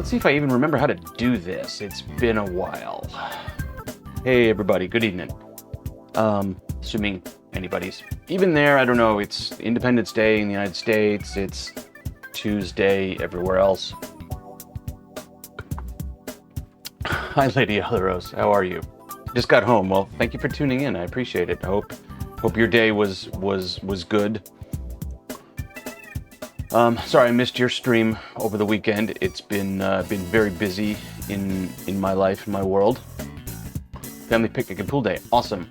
Let's see if I even remember how to do this. It's been a while. Hey everybody, good evening. Assuming anybody's even there, I don't know, it's Independence Day in the United States, it's Tuesday everywhere else. Hi Lady Elrose, how are you? Just got home. Well, thank you for tuning in. I appreciate it. I hope your day was good. Sorry I missed your stream over the weekend. It's been very busy in my life, in my world. Family picnic and pool day. Awesome.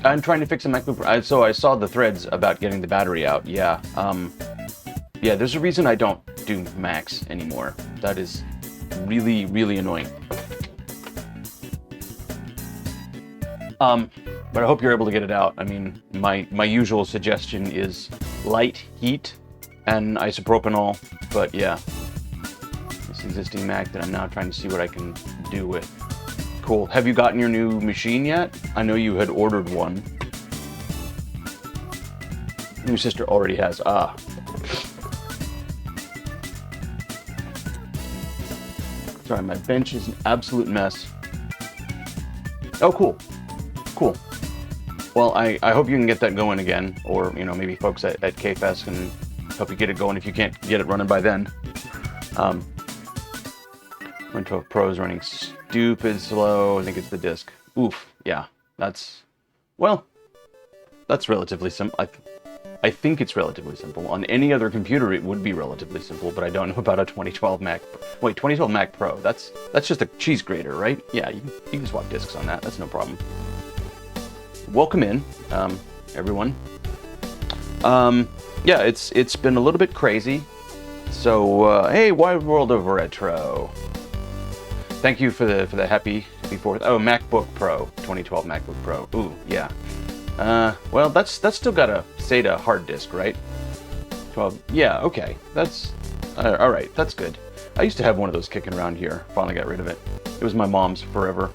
I'm trying to fix a MacBook. So I saw the threads about getting the battery out. Yeah. Yeah, there's a reason I don't do Macs anymore. That is really, really annoying. But I hope you're able to get it out. I mean, my usual suggestion is light heat and isopropanol, but yeah. This existing Mac that I'm now trying to see what I can do with. Cool. Have you gotten your new machine yet? I know you had ordered one. Your sister already has. Ah. Sorry, my bench is an absolute mess. Oh, cool. Cool. Well, I hope you can get that going again, or, you know, maybe folks at KFest can help you get it going if you can't get it running by then. 112 Pro is running stupid slow. I think it's the disk. Oof. Yeah, that's relatively simple. I think it's relatively simple. On any other computer, it would be relatively simple, but I don't know about a 2012 Mac. Wait, 2012 Mac Pro. That's just a cheese grater, right? Yeah, you can swap disks on that. That's no problem. Welcome in, everyone. Yeah, it's been a little bit crazy. So, hey, Wide World of Retro. Thank you for the happy 4th. Oh, MacBook Pro, 2012 MacBook Pro. Ooh, yeah. Well, that's still got a SATA hard disk, right? 12. Yeah, okay. That's all right. That's good. I used to have one of those kicking around here. Finally got rid of it. It was my mom's forever.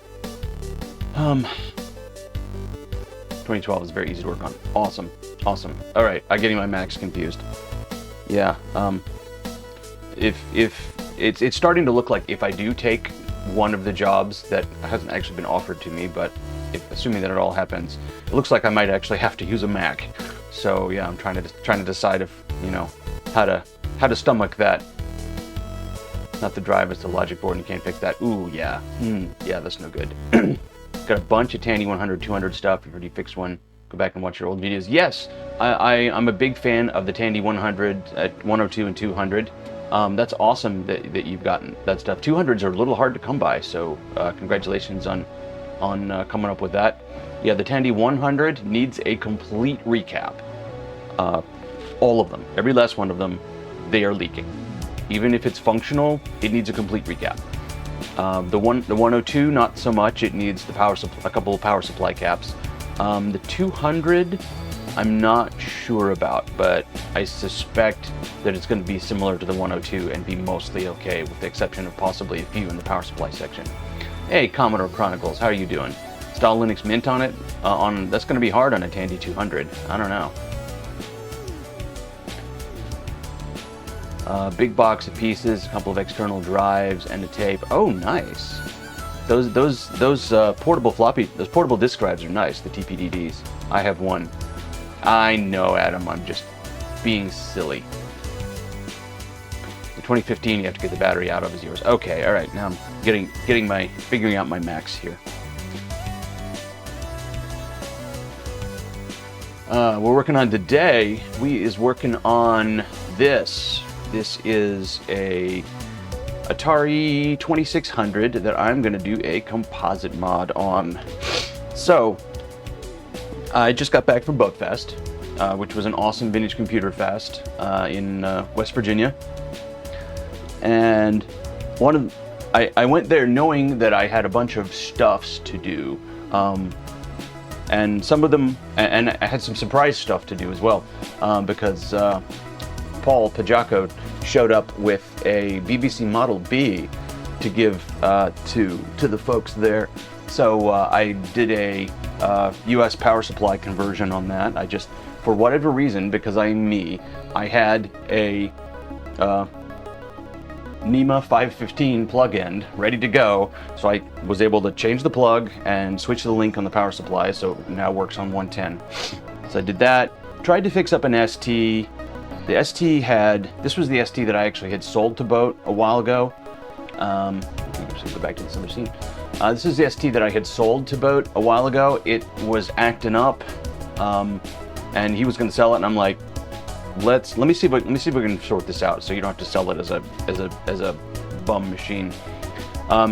2012 is very easy to work on. Awesome. Awesome. All right. I'm getting my Macs confused. Yeah. If it's starting to look like if I do take one of the jobs that hasn't actually been offered to me, but assuming that it all happens, it looks like I might actually have to use a Mac. So yeah, I'm trying to decide if, you know, how to stomach that. Not the drive, it's the logic board, and you can't pick that. Ooh, yeah. Yeah, that's no good. Got a bunch of Tandy 100, 200 stuff. You've already fixed one. Go back and watch your old videos. Yes, I'm a big fan of the Tandy 100, 102, and 200. That's awesome that you've gotten that stuff. 200s are a little hard to come by, so congratulations on coming up with that. Yeah, the Tandy 100 needs a complete recap. All of them, every last one of them, they are leaking. Even if it's functional, it needs a complete recap. The 102, not so much. It needs the a couple of power supply caps. The 200, I'm not sure about, but I suspect that it's going to be similar to the 102 and be mostly okay, with the exception of possibly a few in the power supply section. Hey, Commodore Chronicles, how are you doing? Install Linux Mint on it? That's going to be hard on a Tandy 200. I don't know. Big box of pieces, a couple of external drives, and a tape. Oh, nice. Those portable disk drives are nice. The TPDDs. I have one. I know, Adam. I'm just being silly. The 2015, you have to get the battery out of is yours. Okay, all right. Now I'm figuring out my Macs here. We're working on today. is working on this. This is a Atari 2600 that I'm going to do a composite mod on. So, I just got back from Boatfest, which was an awesome vintage computer fest in West Virginia. And I went there knowing that I had a bunch of stuffs to do. And some of them, and I had some surprise stuff to do as well, because Paul Pajaco showed up with a BBC Model B to give to the folks there. So I did a US power supply conversion on that. I just, for whatever reason, because I'm me, I had a NEMA 515 plug-in ready to go. So I was able to change the plug and switch the link on the power supply, so it now works on 110. So I did that. Tried to fix up an ST. The ST this was the ST that I actually had sold to Boat a while ago. Go back to this other scene. This is the ST that I had sold to Boat a while ago. It was acting up, and he was going to sell it, and I'm like, let me see if we can sort this out, so you don't have to sell it as a bum machine.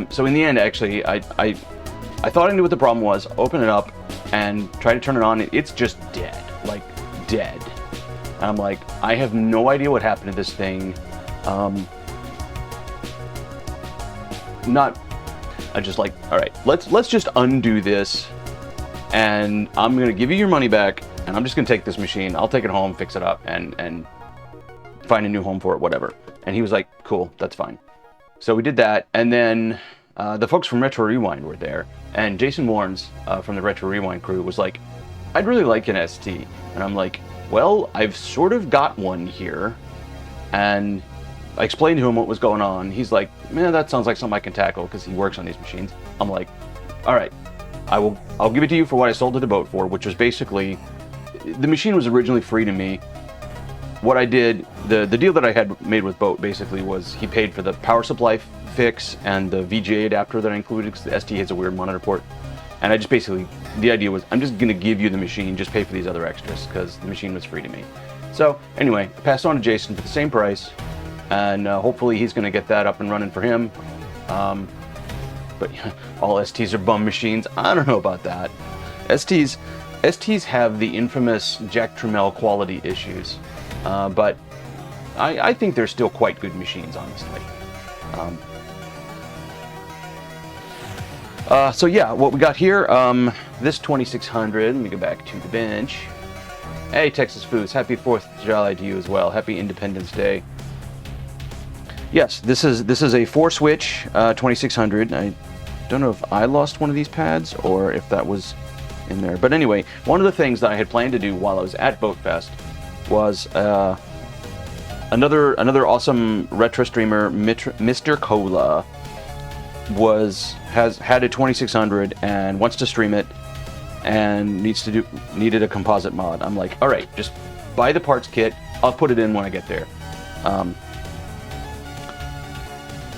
So in the end, actually, I thought I knew what the problem was. Open it up and try to turn it on. It's just dead, like dead. And I'm like, I have no idea what happened to this thing. I just like, all right, let's just undo this, and I'm gonna give you your money back, and I'm just gonna take this machine. I'll take it home, fix it up, and find a new home for it, whatever. And he was like, cool, that's fine. So we did that, and then the folks from Retro Rewind were there, and Jason Warnes from the Retro Rewind crew was like, I'd really like an ST. And I'm like, well, I've sort of got one here. And I explained to him what was going on. He's like, man, that sounds like something I can tackle, because he works on these machines. I'm like, all right, I'll give it to you for what I sold it to Boat for, which was basically, the machine was originally free to me. What I did, the deal that I had made with Boat basically was he paid for the power supply fix and the VGA adapter that I included, because the ST has a weird monitor port. And I just basically, the idea was, I'm just gonna give you the machine, just pay for these other extras, because the machine was free to me. So anyway, I passed on to Jason for the same price, and hopefully he's gonna get that up and running for him. But all STs are bum machines. I don't know about that. STs have the infamous Jack Tramiel quality issues, but I think they're still quite good machines, honestly. So yeah, what we got here, this 2600, let me go back to the bench. Hey, Texas Foos, happy 4th of July to you as well. Happy Independence Day. Yes, this is a 4-switch 2600. I don't know if I lost one of these pads or if that was in there. But anyway, one of the things that I had planned to do while I was at Boat Fest was another awesome retro streamer, Mr. Cola, had a 2600 and wants to stream it and needed a composite mod. I'm like, all right, just buy the parts kit. I'll put it in when I get there.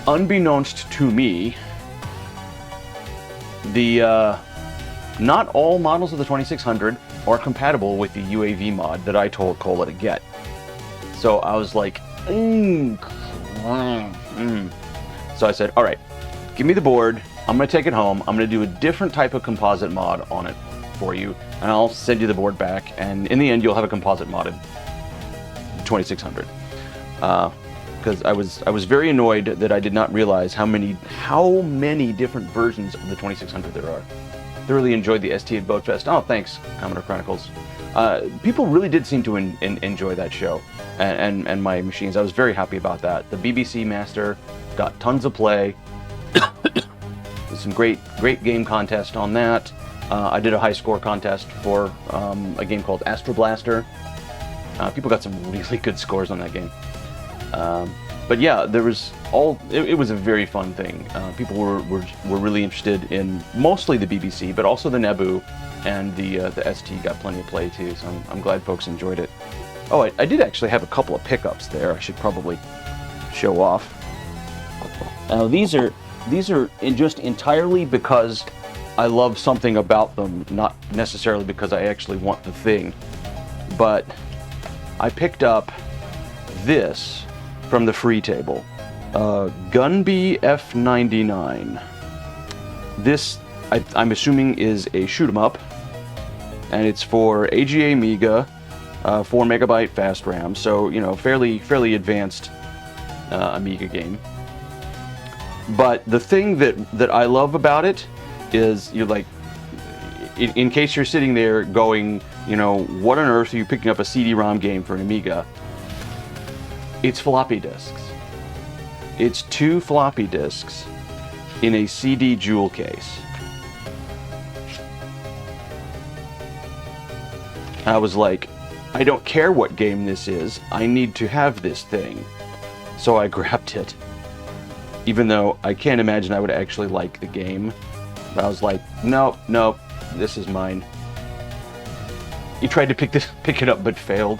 Unbeknownst to me, not all models of the 2600 are compatible with the UAV mod that I told Cola to get. So I was like, So I said, all right, give me the board. I'm going to take it home. I'm going to do a different type of composite mod on it for you, and I'll send you the board back. And in the end, you'll have a composite modded 2600. Because I was very annoyed that I did not realize how many different versions of the 2600 there are. Thoroughly enjoyed the ST at Boat Fest. Oh, thanks, Commodore Chronicles. People really did seem to enjoy that show and my machines. I was very happy about that. The BBC Master got tons of play. There's some great game contest on that. I did a high score contest for a game called Astro Blaster. People got some really good scores on that game. But yeah, there was it was a very fun thing. People were really interested in mostly the BBC, but also the Naboo, and the ST got plenty of play too. So I'm glad folks enjoyed it. Oh, I did actually have a couple of pickups there. I should probably show off. These are just entirely because I love something about them, not necessarily because I actually want the thing. But I picked up this from the free table, Gunby F99. This, I'm assuming, is a shoot 'em up, and it's for AGA Amiga, 4 megabyte fast RAM, so fairly advanced Amiga game. But the thing that I love about it is, you're like, in case you're sitting there going, what on earth are you picking up a CD-ROM game for an Amiga? It's floppy disks. It's 2 floppy disks in a CD jewel case. I was like, I don't care what game this is, I need to have this thing. So I grabbed it, even though I can't imagine I would actually like the game. But I was like, nope, nope, this is mine. You tried to pick it up but failed.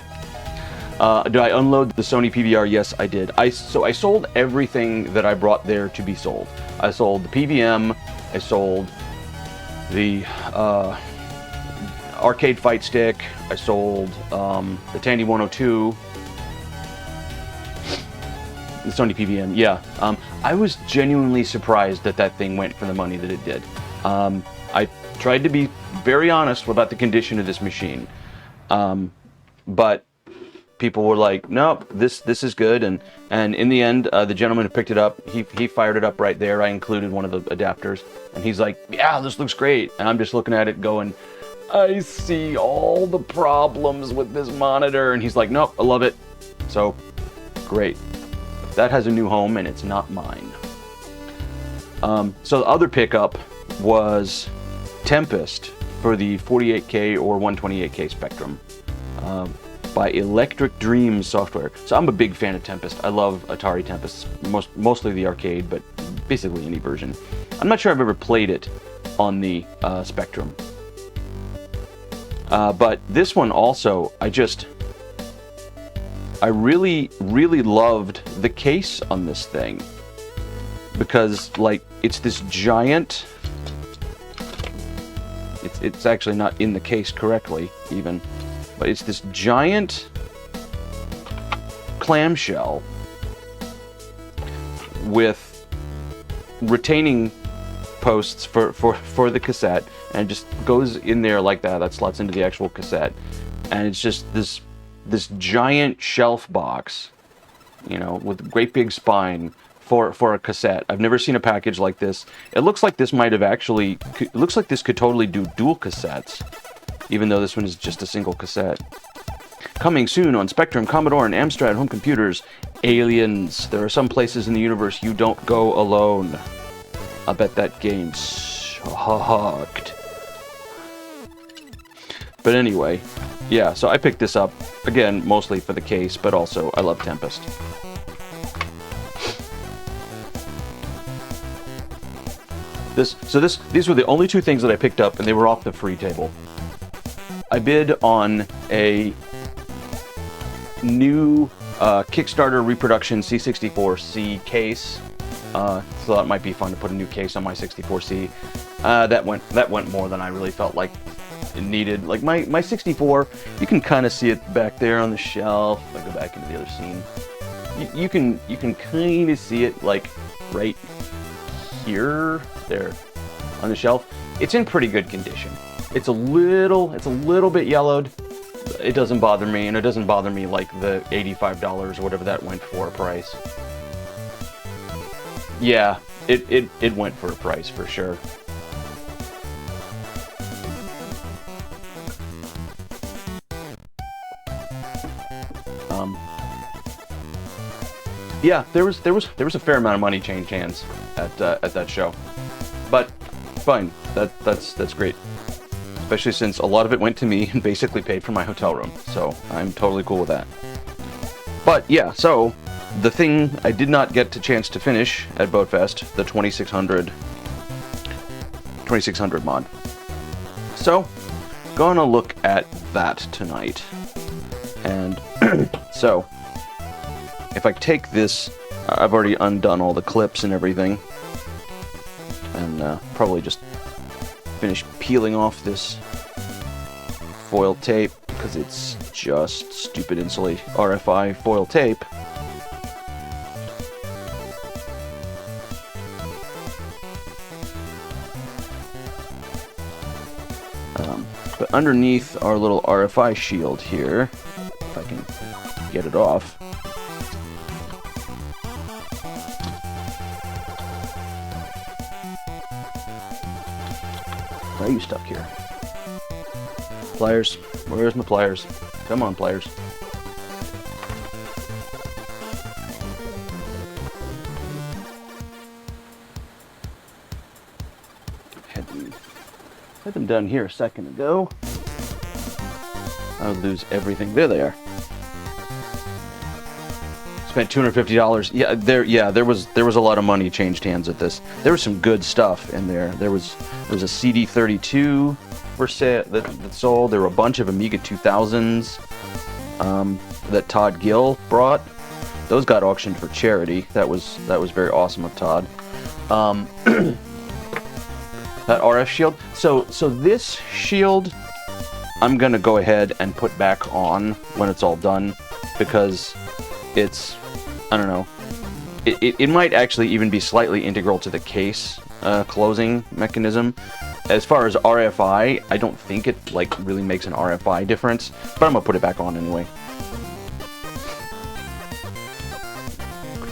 Did I unload the Sony PVR? Yes, I did. So I sold everything that I brought there to be sold. I sold the PVM, I sold the arcade fight stick, I sold the Tandy 102, the Sony PVM, yeah. I was genuinely surprised that that thing went for the money that it did. I tried to be very honest about the condition of this machine, but people were like, nope, this is good, and in the end, the gentleman who picked it up, he fired it up right there. I included one of the adapters, and he's like, yeah, this looks great, and I'm just looking at it going, I see all the problems with this monitor, and he's like, nope, I love it. So, great. That has a new home, and it's not mine. So the other pickup was Tempest for the 48K or 128K Spectrum by Electric Dreams Software. So I'm a big fan of Tempest. I love Atari Tempest, mostly the arcade, but basically any version. I'm not sure I've ever played it on the Spectrum. But this one also, I really, really loved the case on this thing. Because, like, it's this giant... It's actually not in the case correctly, even. But it's this giant clamshell with retaining posts for the cassette, and it just goes in there like that. That slots into the actual cassette, and it's just this giant shelf box, you know, with a great big spine for a cassette. I've never seen a package like this. It looks like this might have actually, it looks like this could totally do dual cassettes, even though this one is just a single cassette. Coming soon on Spectrum, Commodore, and Amstrad home computers, Aliens. There are some places in the universe you don't go alone. I bet that game sucked. But anyway, yeah, so I picked this up, again, mostly for the case, but also I love Tempest. These were the only two things that I picked up, and they were off the free table. I bid on a new Kickstarter reproduction C64C case, so that might be fun to put a new case on my 64C. That went more than I really felt like it needed. Like my 64, you can kind of see it back there on the shelf. If I go back into the other scene, you can kind of see it like right here, there on the shelf. It's in pretty good condition. It's a little bit yellowed. It doesn't bother me, and it doesn't bother me like the $85 or whatever that went for a price. Yeah, it went for a price for sure. Yeah, there was a fair amount of money changed hands at that show, but fine. That's great, especially since a lot of it went to me and basically paid for my hotel room. So I'm totally cool with that. But yeah, so the thing I did not get a chance to finish at Boatfest, the 2600 mod. So gonna look at that tonight, and so. If I take this, I've already undone all the clips and everything, and probably just finish peeling off this foil tape, because it's just stupid RFI foil tape. But underneath our little RFI shield here, if I can get it off, why are you stuck here? Pliers. Where's my pliers? Come on, pliers. Had them down here a second ago. I would lose everything. There they are. Spent $250. Yeah, there was a lot of money changed hands at this. There was some good stuff in there. There was a CD32 for sale that sold. There were a bunch of Amiga 2000s that Todd Gill brought. Those got auctioned for charity. That was very awesome of Todd. That RF shield. So this shield, I'm gonna go ahead and put back on when it's all done, because it's, I don't know, it might actually even be slightly integral to the case closing mechanism. As far as RFI, I don't think it like really makes an RFI difference, but I'm gonna put it back on anyway.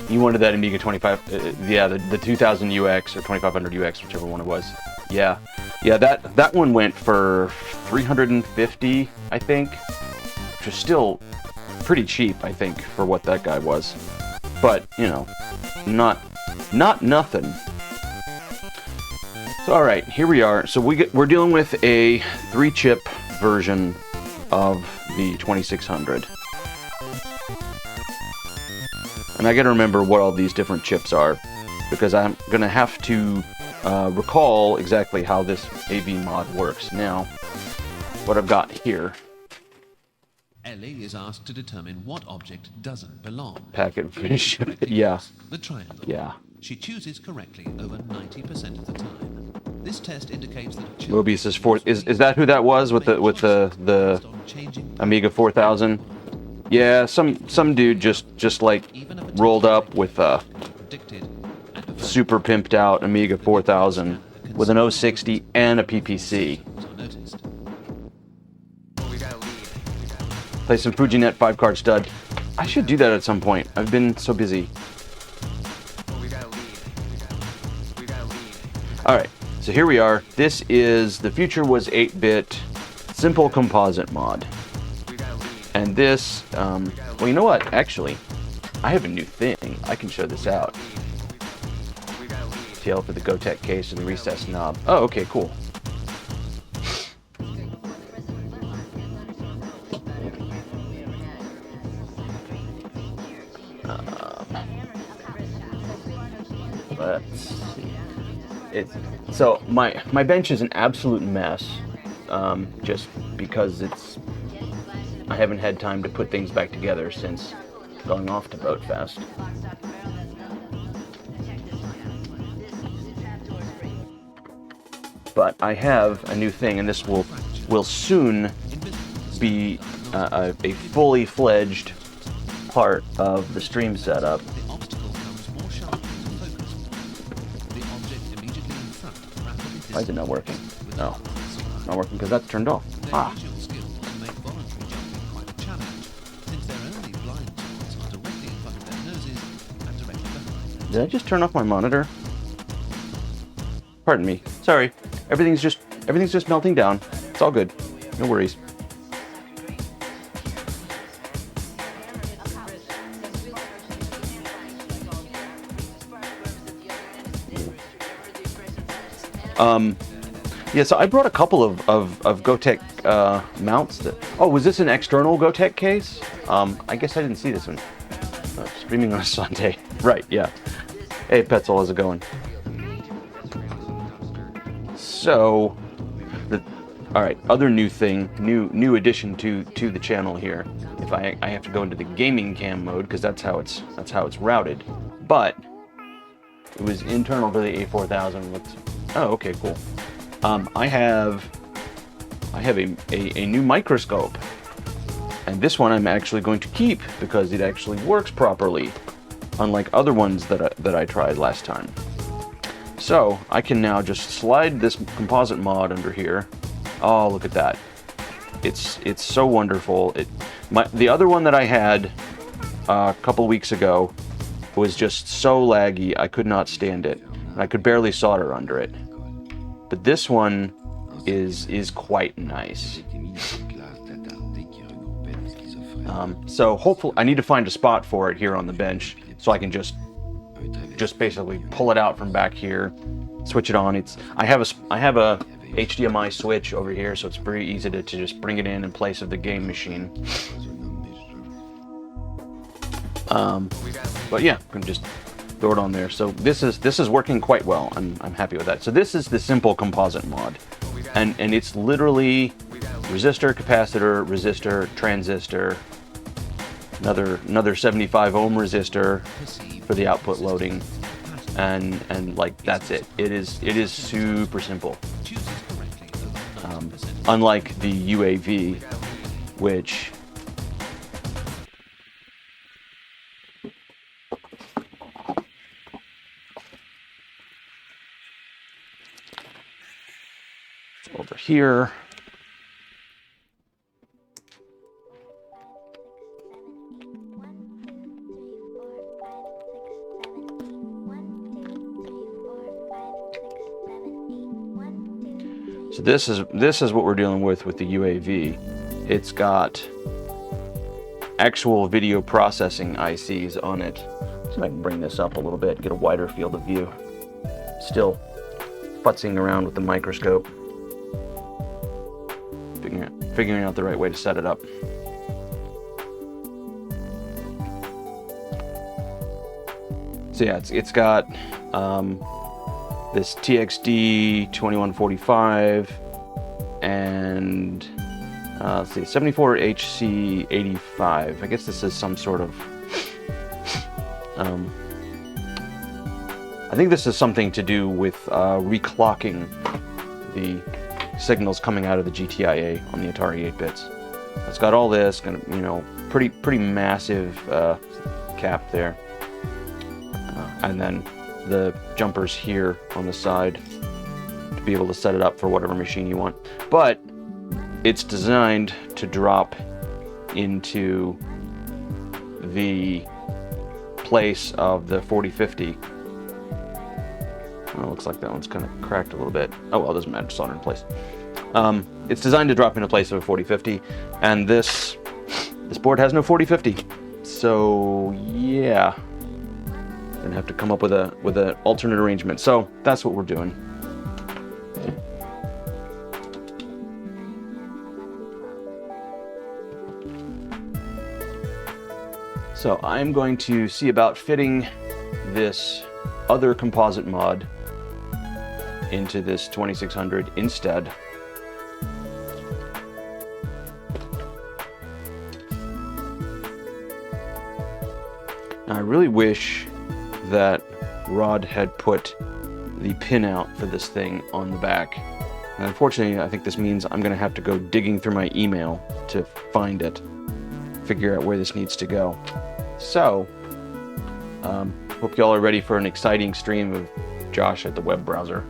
You wanted that Amiga 25, yeah, the 2000 UX or 2500 UX, whichever one it was. Yeah, that one went for $350, I think, which is still pretty cheap, I think, for what that guy was. But you know, not nothing. So all right, here we are. So we're dealing with a 3-chip version of the 2600. And I gotta remember what all these different chips are, because I'm gonna have to recall exactly how this AV mod works. Now, what I've got here. Ellie is asked to determine what object doesn't belong. Packet finish. Yeah. The triangle. Yeah. She chooses correctly over 90% of the time. This test indicates that Mobius is four. Is that who that was with the Amiga 4000? Yeah, some dude just like rolled up with a super pimped out Amiga 4000 with an 060 and a PPC. Play some FujiNet 5-card stud. I should do that at some point. I've been so busy. Alright, so here we are. This is The Future Was 8-bit Simple Composite mod. And this, well, you know what? Actually, I have a new thing. I can show this out. TL for the Gotek case and the recessed knob. Oh, okay, cool. Let's see. So my bench is an absolute mess, just because I haven't had time to put things back together since going off to Boat Fest. But I have a new thing, and this will soon be a fully fledged part of the stream setup. Why is it not working? No, not working because that's turned off. Ah. Did I just turn off my monitor? Pardon me. Sorry. Everything's just melting down. It's all good. No worries. Yeah, so I brought a couple of Gotek mounts. Oh, was this an external Gotek case? I guess I didn't see this one. Streaming on a Sunday. Right, yeah. Hey, Petzel, how's it going? So, all right, other new thing, new addition to the channel here. If I have to go into the gaming cam mode, because that's how it's routed. But it was internal to the A4000. Oh, okay, cool. I have a new microscope, and this one I'm actually going to keep because it actually works properly, unlike other ones that I tried last time. So I can now just slide this composite mod under here. Oh, look at that! It's so wonderful. The other one that I had a couple weeks ago was just so laggy I could not stand it. I could barely solder under it. But this one is quite nice. So hopefully, I need to find a spot for it here on the bench so I can just basically pull it out from back here, switch it on. I have a HDMI switch over here, so it's very easy to just bring it in place of the game machine. But yeah, I can just throw it on there. So this is working quite well. I'm happy with that. So this is the simple composite mod, and it's literally resistor, capacitor, resistor, transistor, another 75 ohm resistor for the output loading, and like that's it. It is super simple. Unlike the UAV, which over here. So this is what we're dealing with the UAV. It's got actual video processing ICs on it. So I can bring this up a little bit, get a wider field of view. Still futzing around with the microscope, figuring out the right way to set it up. So yeah, it's got this TXD 2145 and let's see, 74HC85. I guess this is some sort of I think this is something to do with reclocking the signals coming out of the GTIA on the Atari 8-bits. It's got all this kind of, pretty massive cap there, and then the jumpers here on the side to be able to set it up for whatever machine you want. But it's designed to drop into the place of the 4050. Oh, looks like that one's kind of cracked a little bit. Oh well, it doesn't matter, solder in place. It's designed to drop into place of a 4050, and this board has no 4050. So yeah, gonna have to come up with an alternate arrangement. So that's what we're doing. So I'm going to see about fitting this other composite mod into this 2600 instead. Now, I really wish that Rod had put the pinout for this thing on the back. And unfortunately, I think this means I'm going to have to go digging through my email to find it, figure out where this needs to go. So, hope y'all are ready for an exciting stream of Josh at the web browser.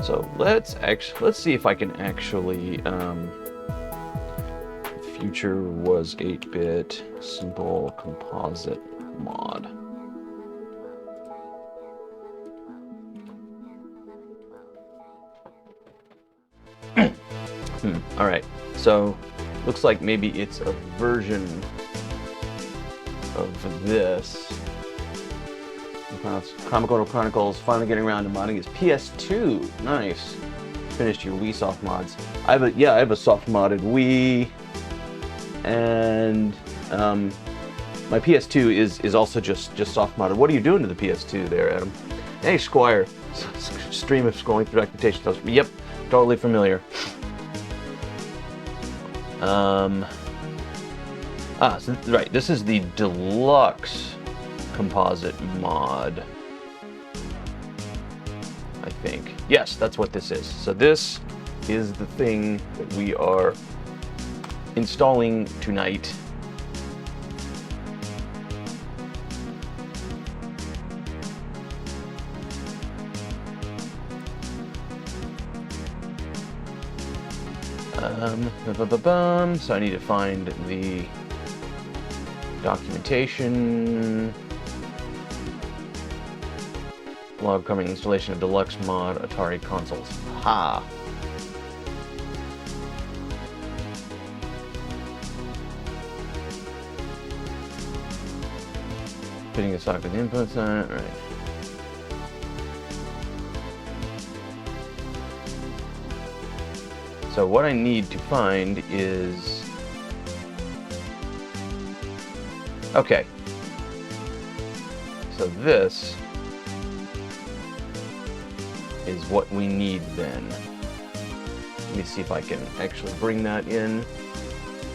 So let's see if I can actually future was 8-bit simple composite mod. All right, so looks like maybe it's a version of this. Comical Chronicles finally getting around to modding his PS2. Nice. Finished your Wii soft mods. I have a soft modded Wii, and my PS2 is also just soft modded. What are you doing to the PS2 there, Adam? Hey, Squire. Stream of scrolling through documentation. Yep, totally familiar. So, right, this is the deluxe composite mod, I think. Yes, that's what this is. So this is the thing that we are installing tonight. So I need to find the documentation. Blog covering installation of deluxe mod Atari consoles. Ha! Fitting a socket with inputs on it, right. So what I need to find is... Okay. So this is what we need then. Let me see if I can actually bring that in.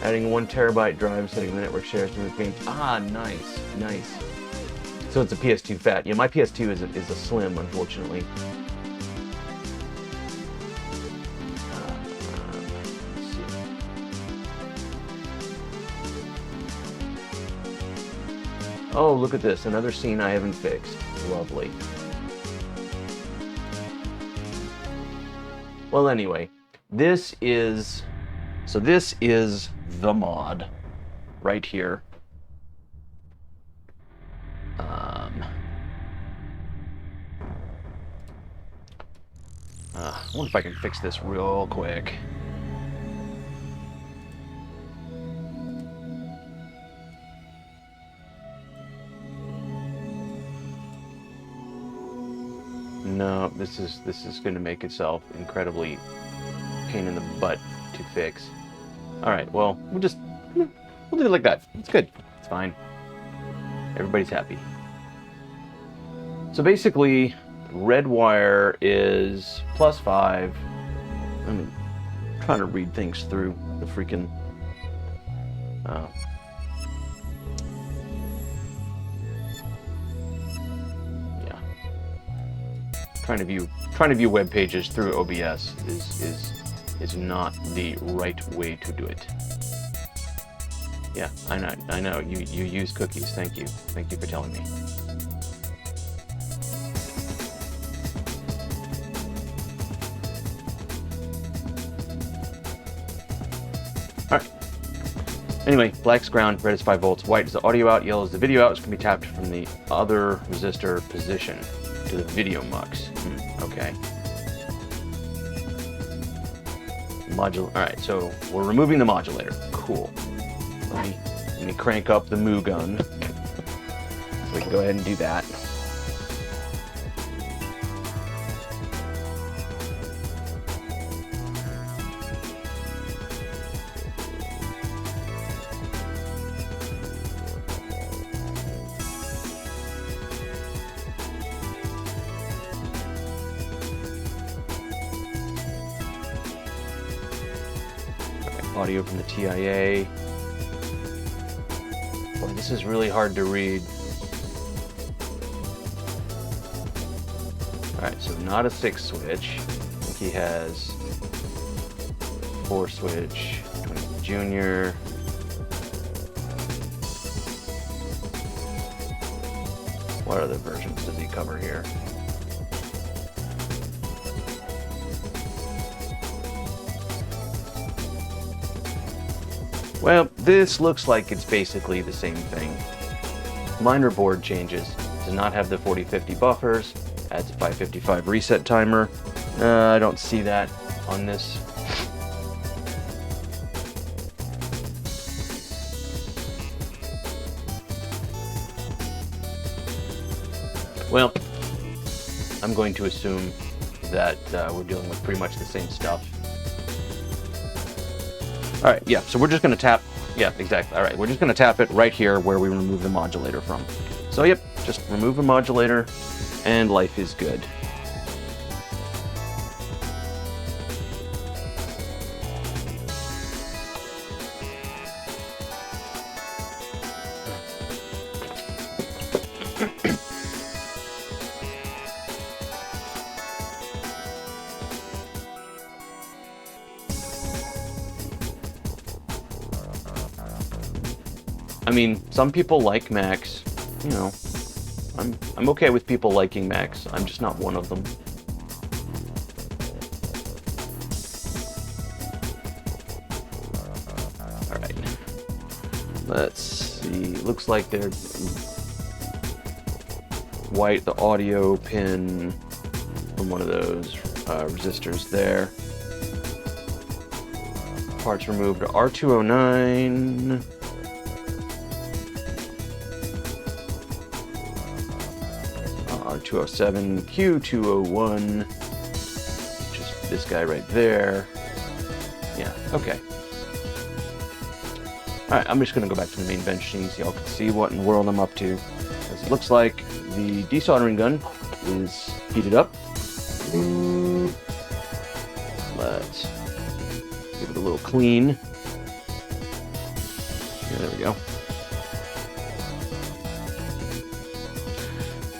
Adding a 1 terabyte drive, setting the network shares to move games. Ah, nice, nice. So it's a PS2 fat. Yeah, my PS2 is a slim, unfortunately. Let's see. Oh, look at this. Another scene I haven't fixed. Lovely. Well, anyway, this is the mod right here. I wonder if I can fix this real quick. No, this is going to make itself incredibly pain in the butt to fix. All right, well, we'll do it like that. It's good. It's fine. Everybody's happy. So basically, red wire is +5. I'm trying to read things through the freaking. Yeah. Trying to view web pages through OBS is not the right way to do it. Yeah, I know. You use cookies. Thank you for telling me. All right. Anyway, black's ground, red is 5 volts, white is the audio out, yellow is the video out, which can be tapped from the other resistor position to the video mux. Okay. All right, so we're removing the modulator. Cool. Let me crank up the Moo gun. So we can go ahead and do that. Audio from the TIA. Boy, this is really hard to read. Alright, so not a 6 switch. I think he has 4 switch, 20 Junior. What other versions does he cover here? Well, this looks like it's basically the same thing. Minor board changes. Does not have the 4050 buffers. Adds a 555 reset timer. I don't see that on this. Well, I'm going to assume that we're dealing with pretty much the same stuff. All right, yeah, so we're just going to tap, yeah, exactly. All right, we're just going to tap it right here where we remove the modulator from. So, yep, just remove the modulator, and life is good. I mean, some people like Macs, you know, I'm okay with people liking Macs. I'm just not one of them. All right. Let's see. Looks like they're white, the audio pin from one of those resistors there. Parts removed to R209. 207, Q201, which is this guy right there. Yeah, okay. Alright, I'm just going to go back to the main bench scene so y'all can see what in the world I'm up to. As it looks like the desoldering gun is heated up. Let's give it a little clean. Yeah, there we go.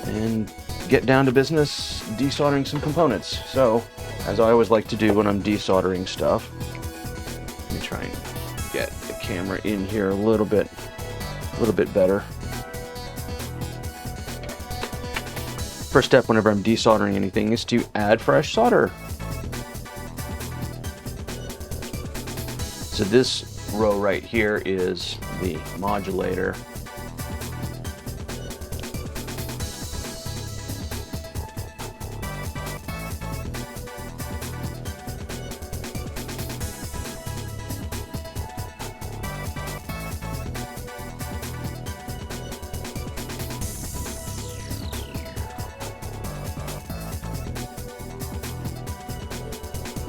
And get down to business desoldering some components. So, as I always like to do when I'm desoldering stuff, let me try and get the camera in here a little bit better. First step whenever I'm desoldering anything is to add fresh solder. So this row right here is the modulator.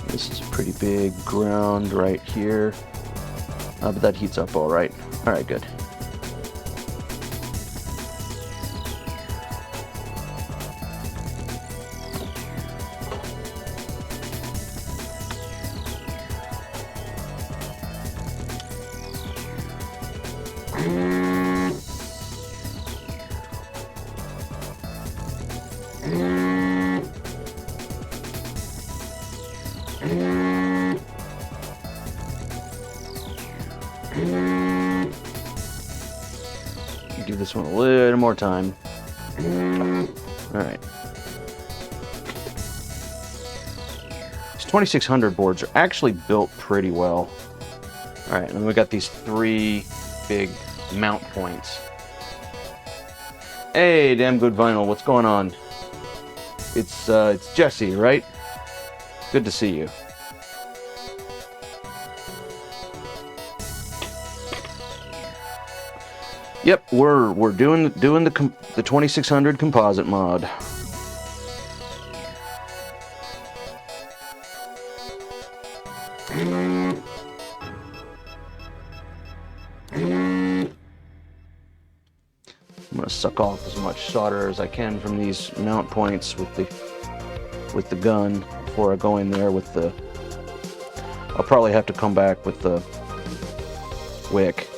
This is a pretty big ground right here, but that heats up all right. All right, good. Give this one a little more time. All right. These 2600 boards are actually built pretty well. All right, and then we got these 3 big mount points. Hey, damn good vinyl, what's going on? It's Jesse, right? Good to see you. Yep, we're doing the 2600 composite mod. I'm gonna suck off as much solder as I can from these mount points with the gun before I go in there with the. I'll probably have to come back with the wick.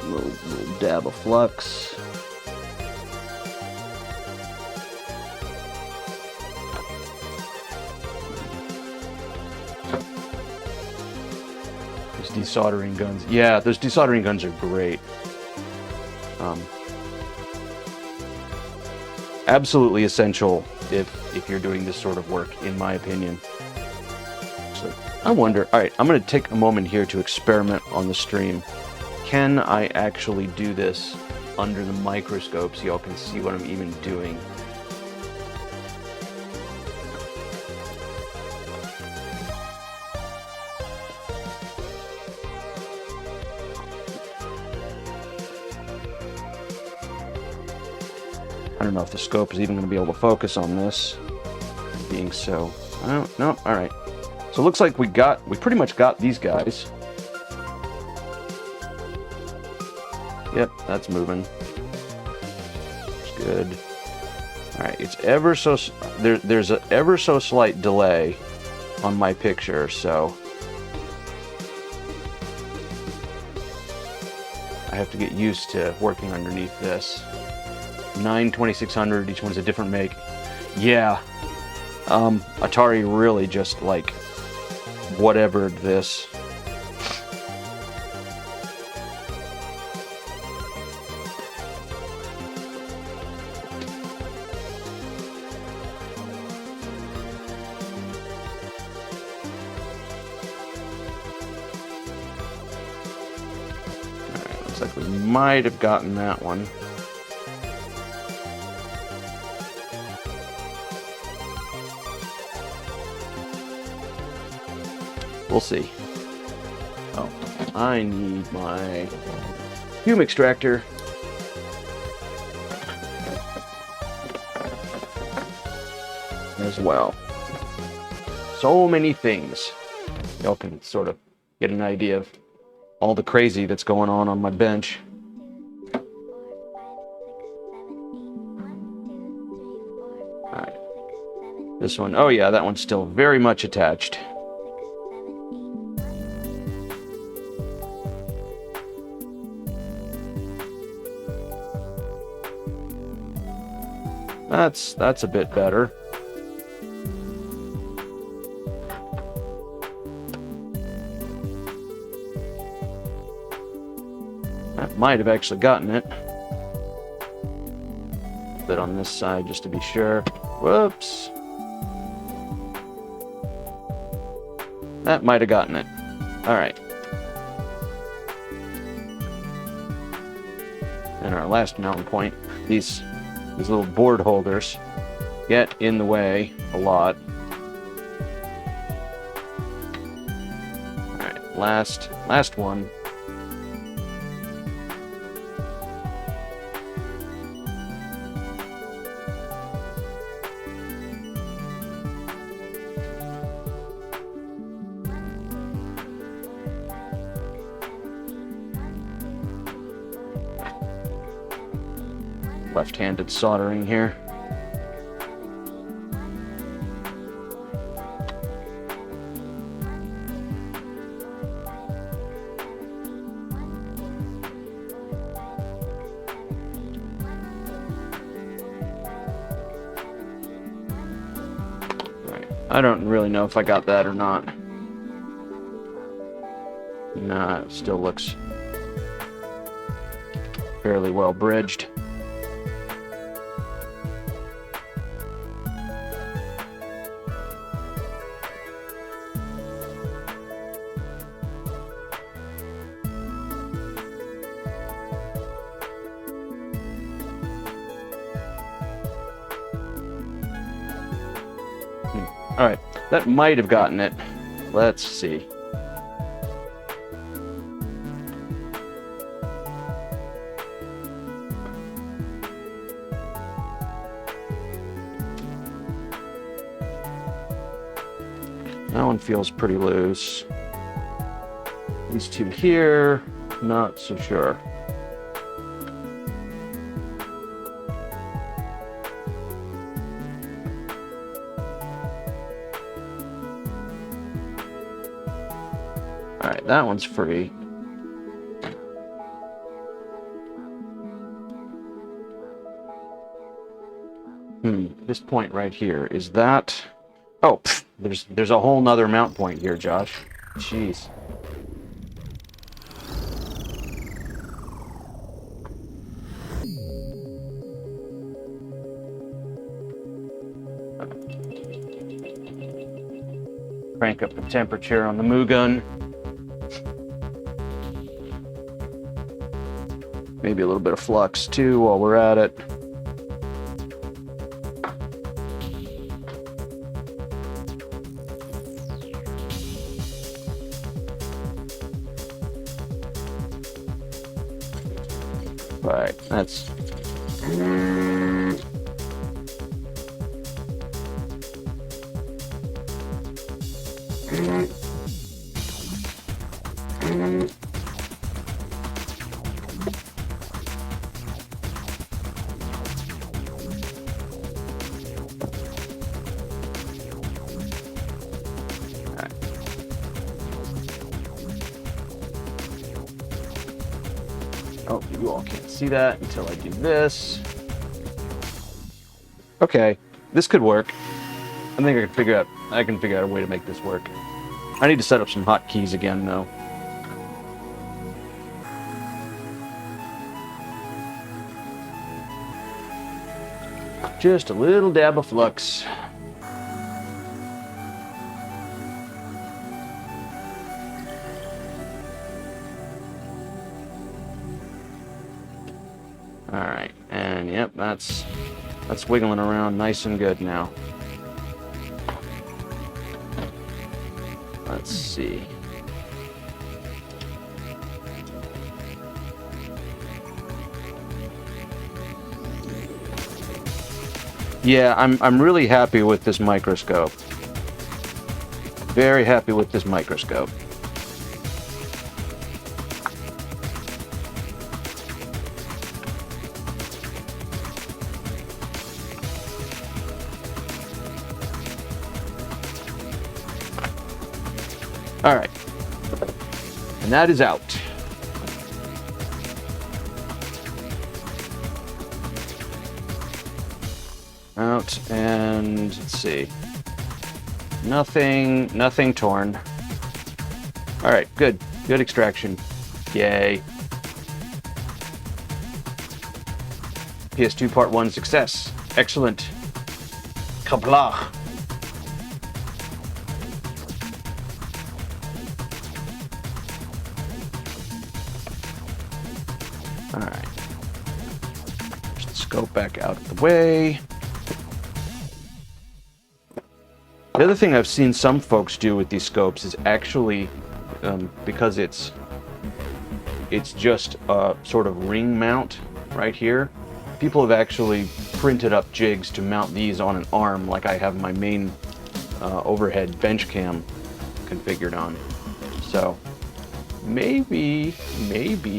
Little dab of flux. These desoldering guns. Yeah, those desoldering guns are great. Absolutely essential if you're doing this sort of work, in my opinion. So I wonder. All right, I'm going to take a moment here to experiment on the stream. Can I actually do this under the microscope so y'all can see what I'm even doing? I don't know if the scope is even going to be able to focus on this. Being so, I don't know. All right. So it looks like we pretty much got these guys. Yep, that's moving. It's good. All right, it's ever so there's an ever so slight delay on my picture, so I have to get used to working underneath this. 9 2600, each one's a different make. Yeah, Atari really just like whatevered this. Looks like we might have gotten that one. We'll see. Oh, I need my fume extractor. As well. So many things. Y'all can sort of get an idea of all the crazy that's going on my bench. Alright. This one, oh yeah, that one's still very much attached. That's a bit better. That might have actually gotten it. A bit on this side just to be sure. Whoops. That might have gotten it. All right. And our last mountain point, these little board holders get in the way a lot. All right, last one. Left-handed soldering here. Right. I don't really know if I got that or not. Nah, it still looks fairly well bridged. All right, that might have gotten it. Let's see. That one feels pretty loose. These two here, not so sure. All right, that one's free. This point right here, is that... Oh, there's a whole nother mount point here, Josh. Jeez. Crank up the temperature on the Moo gun. Maybe a little bit of flux too while we're at it. Right, that's... Oh, you all can't see that until I do this. Okay, this could work. I think I can figure out a way to make this work. I need to set up some hotkeys again, though. Just a little dab of flux. All right, and yep, that's wiggling around nice and good now. Let's see. Yeah, I'm really happy with this microscope. Very happy with this microscope. All right, and that is out. Out, and let's see. Nothing torn. All right, good extraction. Yay. PS2 Part 1 success. Excellent. Kablah. All right. Push the scope back out of the way. The other thing I've seen some folks do with these scopes is actually, because it's just a sort of ring mount right here, people have actually printed up jigs to mount these on an arm like I have my main overhead bench cam configured on. So maybe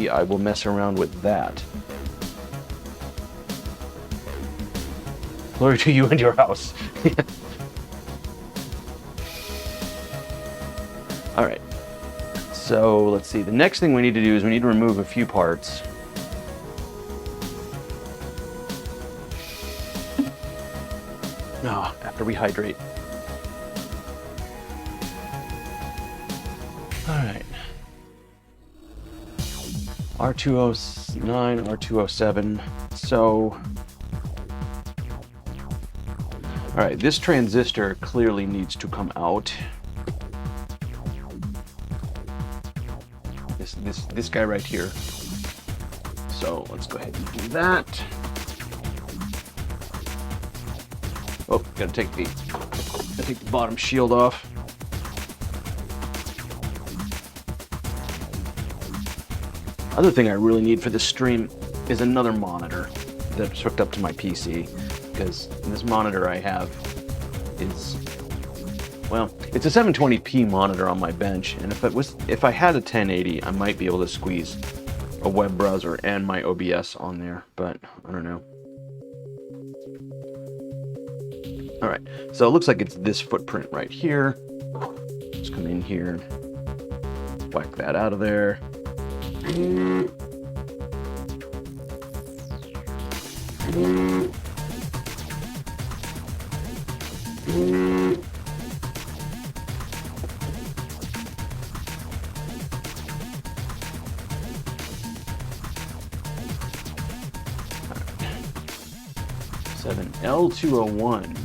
I will mess around with that. Glory to you and your house. All right, so let's see. The next thing we need to do is we need to remove a few parts. No, after we hydrate. All right. R209, R207. So, all right, this transistor clearly needs to come out. This guy right here. So let's go ahead and do that. Oh, gotta take the bottom shield off. Other thing I really need for this stream is another monitor that's hooked up to my PC, because this monitor I have is, well, it's a 720p monitor on my bench, and if I had a 1080, I might be able to squeeze a web browser and my OBS on there, but I don't know. All right, so it looks like it's this footprint right here. Just come in here, whack that out of there. 7L201.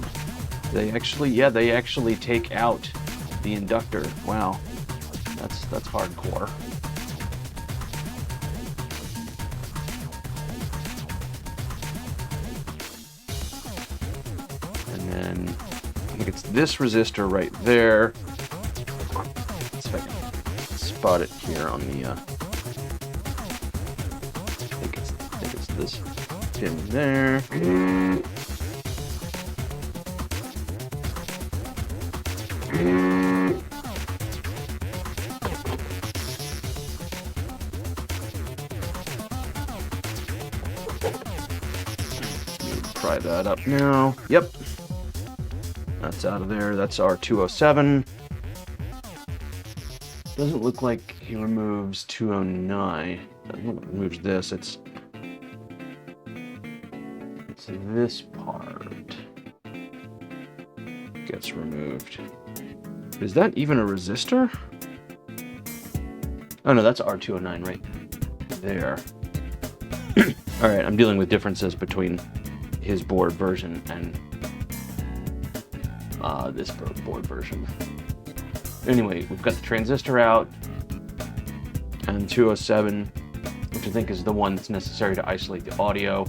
They actually take out the inductor. Wow, that's hardcore. And then I think it's this resistor right there. Let's see if I can spot it here on the. I think it's this pin there. Pry that up now. Yep. That's out of there. That's R207. Doesn't look like he removes 209. Removes this. It's this part gets removed. Is that even a resistor? Oh no, that's R209 right there. All right, I'm dealing with differences between his board version and this board version. Anyway, we've got the transistor out, and 207 which I think is the one that's necessary to isolate the audio,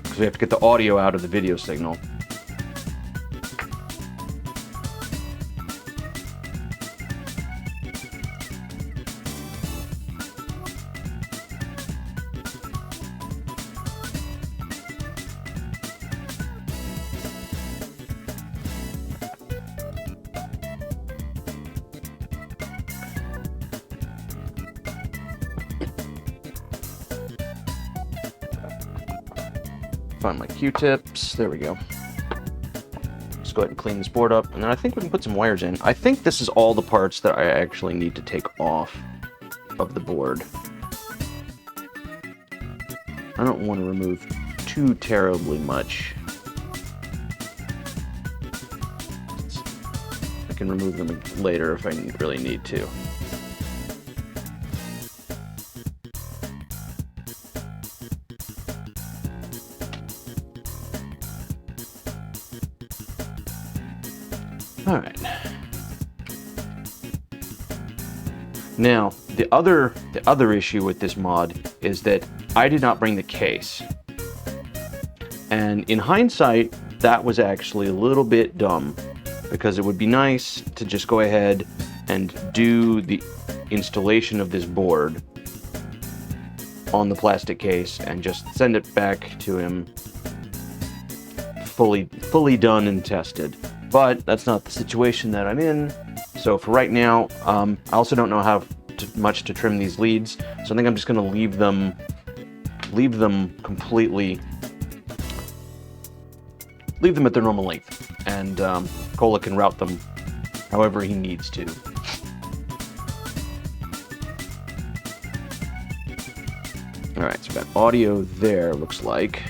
because we have to get the audio out of the video signal. Find my Q-tips. There we go. Just go ahead and clean this board up, and then I think we can put some wires in. I think this is all the parts that I actually need to take off of the board. I don't want to remove too terribly much. I can remove them later if I really need to. All right. Now, the other issue with this mod is that I did not bring the case. And in hindsight, that was actually a little bit dumb, because it would be nice to just go ahead and do the installation of this board on the plastic case and just send it back to him fully done and tested. But that's not the situation that I'm in. So for right now, I also don't know how much to trim these leads. So I think I'm just gonna leave them completely, leave them at their normal length. And Cola can route them however he needs to. All right, so we've got audio there, looks like.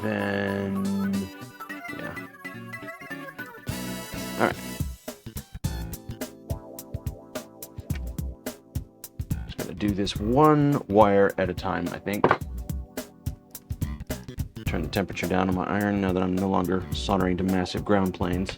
Then, yeah. All right. Just gonna do this one wire at a time, I think. Turn the temperature down on my iron now that I'm no longer soldering to massive ground planes.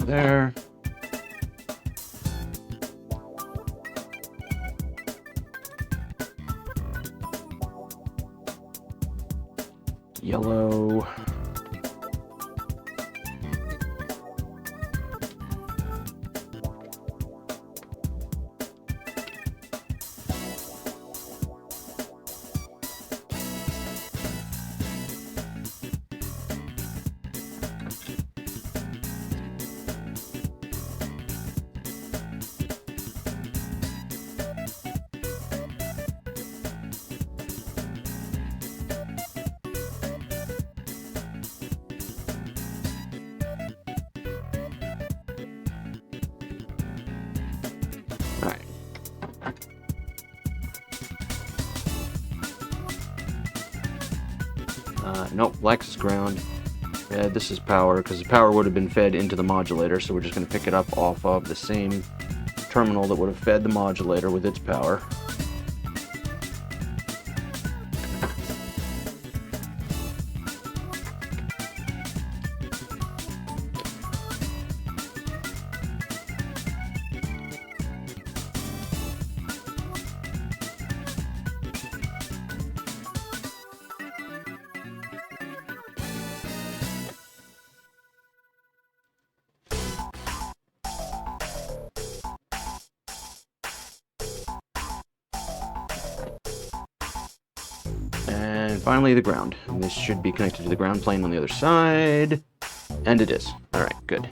There. Yellow. Nope, black is ground. Red, this is power, because the power would have been fed into the modulator, so we're just going to pick it up off of the same terminal that would have fed the modulator with its power. And finally the ground. And this should be connected to the ground plane on the other side. And it is. Alright, good.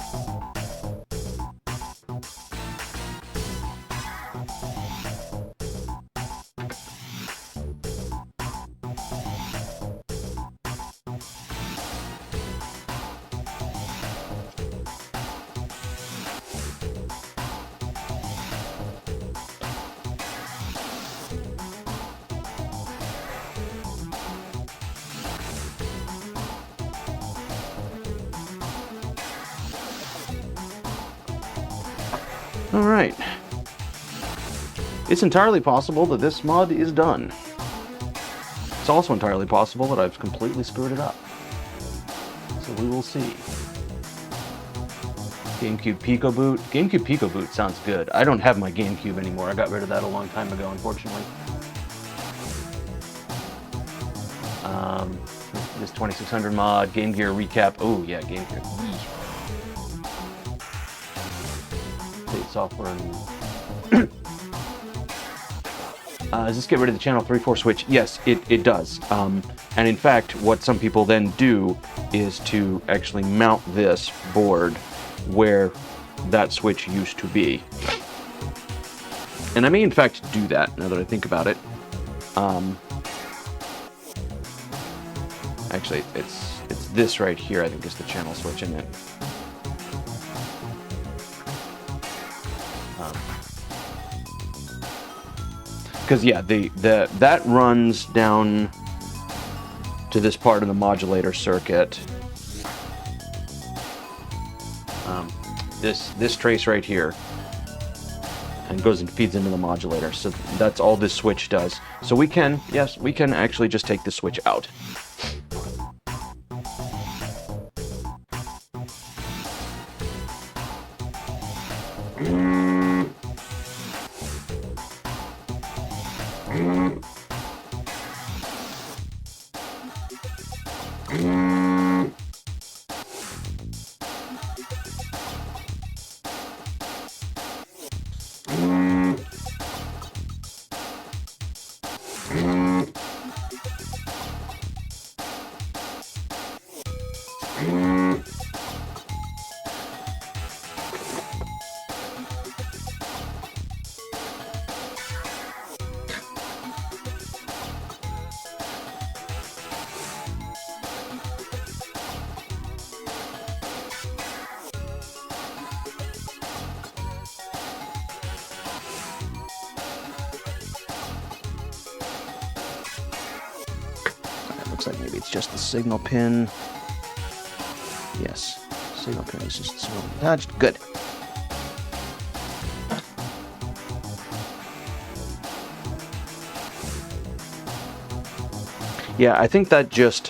All right. It's entirely possible that this mod is done. It's also entirely possible that I've completely screwed it up. So we will see. GameCube Pico Boot. GameCube Pico Boot sounds good. I don't have my GameCube anymore. I got rid of that a long time ago, unfortunately. This 2600 mod, Game Gear recap. Oh yeah, Game Gear. Update software. Does this get rid of the channel 3-4 switch? Yes, it does. And in fact, what some people then do is to actually mount this board where that switch used to be. And I may in fact do that now that I think about it. Actually, it's this right here, I think, is the channel switch in it. Because yeah, that runs down to this part of the modulator circuit. This trace right here, and goes and feeds into the modulator. So that's all this switch does. So we can, yes, we can actually just take the switch out. Looks like maybe it's just the signal pin. Yes, signal pin is just so attached. Good. Yeah, I think that just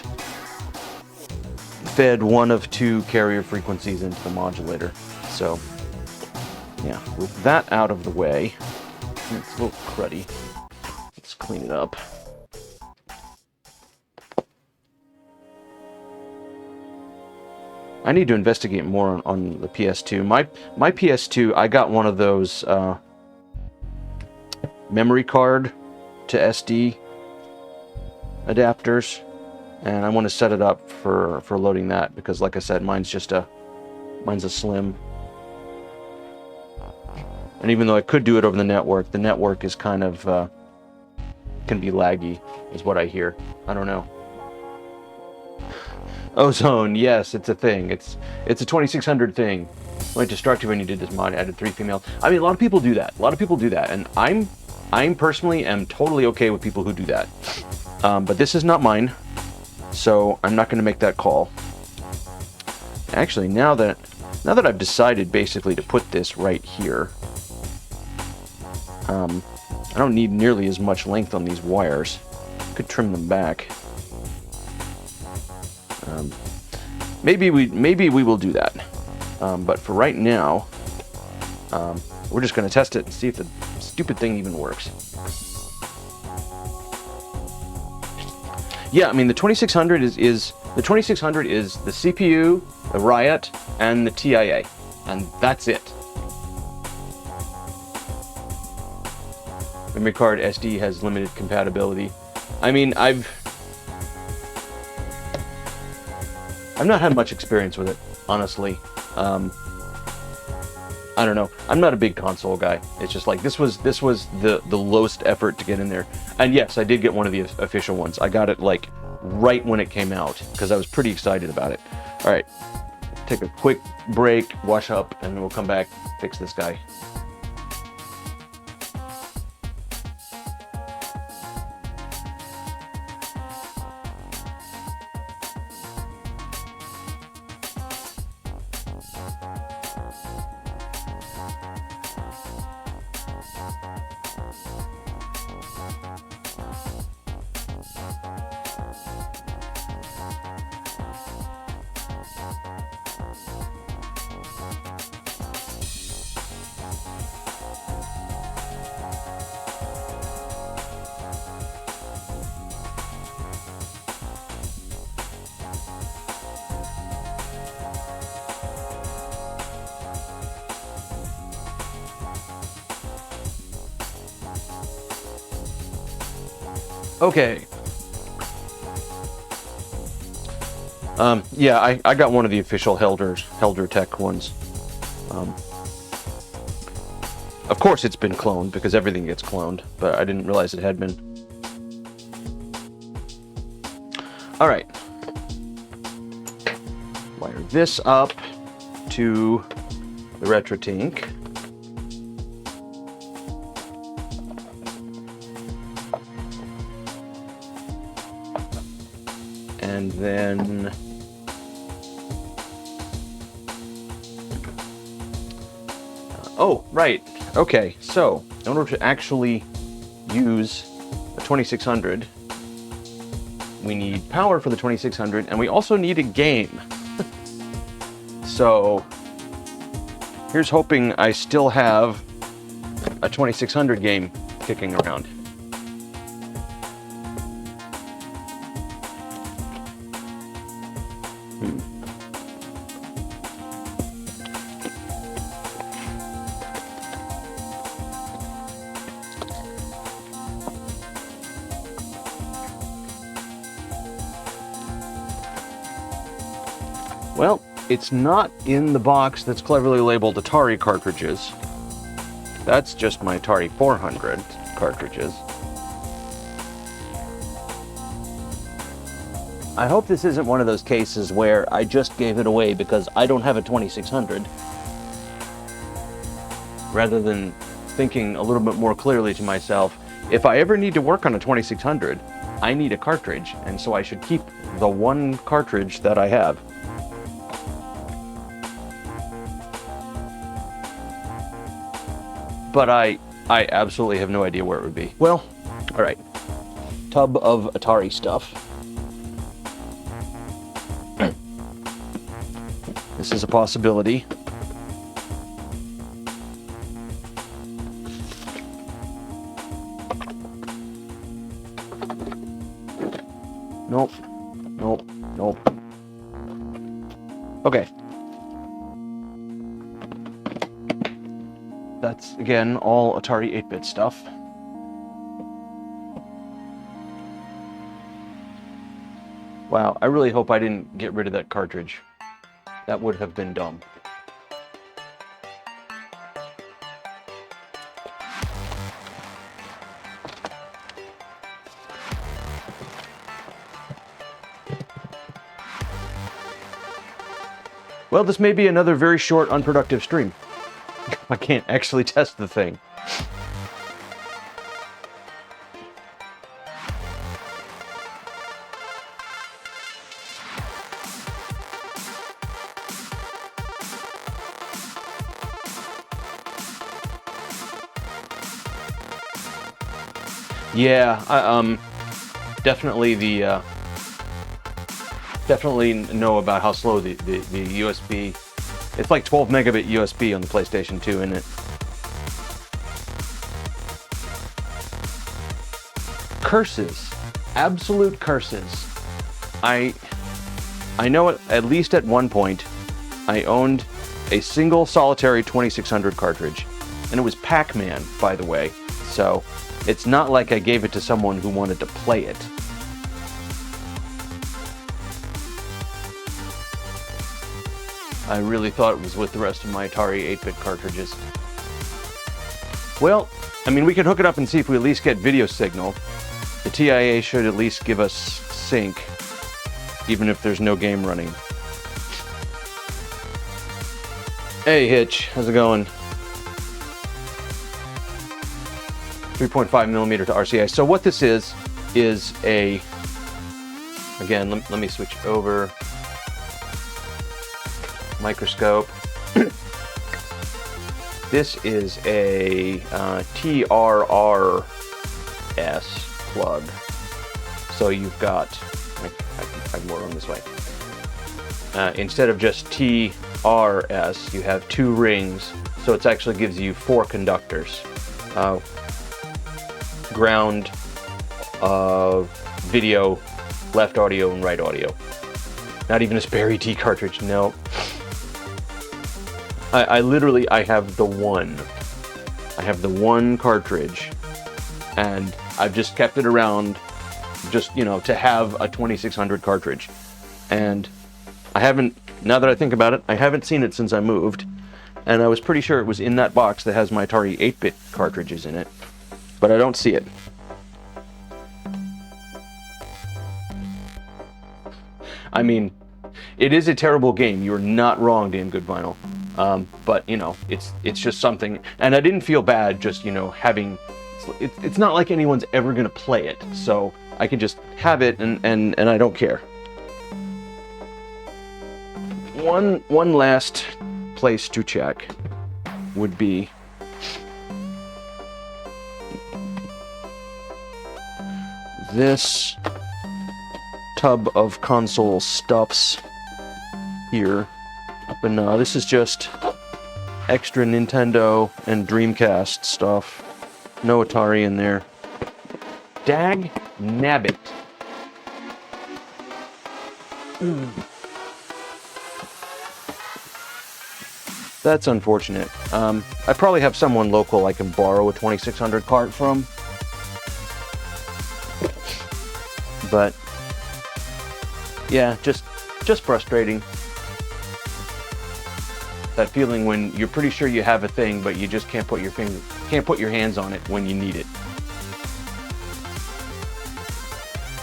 fed one of two carrier frequencies into the modulator. So, yeah, with that out of the way, it's a little cruddy. Let's clean it up. I need to investigate more on the PS2. My PS2, I got one of those memory card to SD adapters, and I want to set it up for loading that because, like I said, mine's a slim. And even though I could do it over the network is kind of can be laggy, is what I hear. I don't know. Ozone, yes, it's a thing. It's a 2600 thing. Went destructive when you did this mod, added 3 females. I mean, a lot of people do that. And I'm personally am totally okay with people who do that. But this is not mine, so I'm not going to make that call. Actually, now that I've decided basically to put this right here, I don't need nearly as much length on these wires. Could trim them back. Maybe we will do that. But for right now, we're just going to test it and see if the stupid thing even works. Yeah, I mean the 2600 is the CPU, the Riot, and the TIA, and that's it. Memory card SD has limited compatibility. I mean, I've not had much experience with it, honestly. I don't know. I'm not a big console guy. It's just like this was the lowest effort to get in there. And yes, I did get one of the official ones. I got it like right when it came out because I was pretty excited about it. All right, take a quick break, wash up, and then we'll come back, fix this guy. Okay. Yeah, I got one of the official Helder Tech ones. Of course it's been cloned, because everything gets cloned, but I didn't realize it had been. Alright. Wire this up to the RetroTink. And then oh, right. Okay, so in order to actually use a 2600, we need power for the 2600, and we also need a game. So here's hoping I still have a 2600 game kicking around. Well, it's not in the box that's cleverly labeled Atari cartridges. That's just my Atari 400 cartridges. I hope this isn't one of those cases where I just gave it away because I don't have a 2600, rather than thinking a little bit more clearly to myself, if I ever need to work on a 2600, I need a cartridge, and so I should keep the one cartridge that I have. But I absolutely have no idea where it would be. Well, all right. Tub of Atari stuff. This is a possibility. Nope. Nope. Nope. Okay. That's, again, all Atari 8-bit stuff. Wow, I really hope I didn't get rid of that cartridge. That would have been dumb. Well, this may be another very short, unproductive stream. I can't actually test the thing. Yeah, I definitely definitely know about how slow the USB. It's like 12 megabit USB on the PlayStation 2, isn't it? Curses. Absolute curses. I know at least at one point I owned a single solitary 2600 cartridge, and it was Pac-Man, by the way, so it's not like I gave it to someone who wanted to play it. I really thought it was with the rest of my Atari 8-bit cartridges. Well, I mean, we could hook it up and see if we at least get video signal. The TIA should at least give us sync, even if there's no game running. Hey Hitch, how's it going? 3.5 millimeter to RCA. So what this is a, again, let me switch over. Microscope. This is a TRRS plug. So you've got, I can more on this way. Instead of just TRS, you have two rings, so it actually gives you 4 conductors. Ground, video, left audio, and right audio. Not even a spare ET cartridge, no. I literally have the one. I have the one cartridge, and I've just kept it around just, you know, to have a 2600 cartridge. And I haven't, now that I think about it, I haven't seen it since I moved. And I was pretty sure it was in that box that has my Atari 8-bit cartridges in it. But I don't see it. I mean, it is a terrible game. You're not wrong, Damn Good Vinyl. But, you know, it's just something. And I didn't feel bad just, you know, having... It's not like anyone's ever going to play it. So I can just have it and I don't care. One last place to check would be... this tub of console stuffs here. But no, this is just extra Nintendo and Dreamcast stuff. No Atari in there. Dag nabbit. That's unfortunate. I probably have someone local I can borrow a 2600 cart from. But yeah, just frustrating. That feeling when you're pretty sure you have a thing, but you just can't put your hands on it when you need it.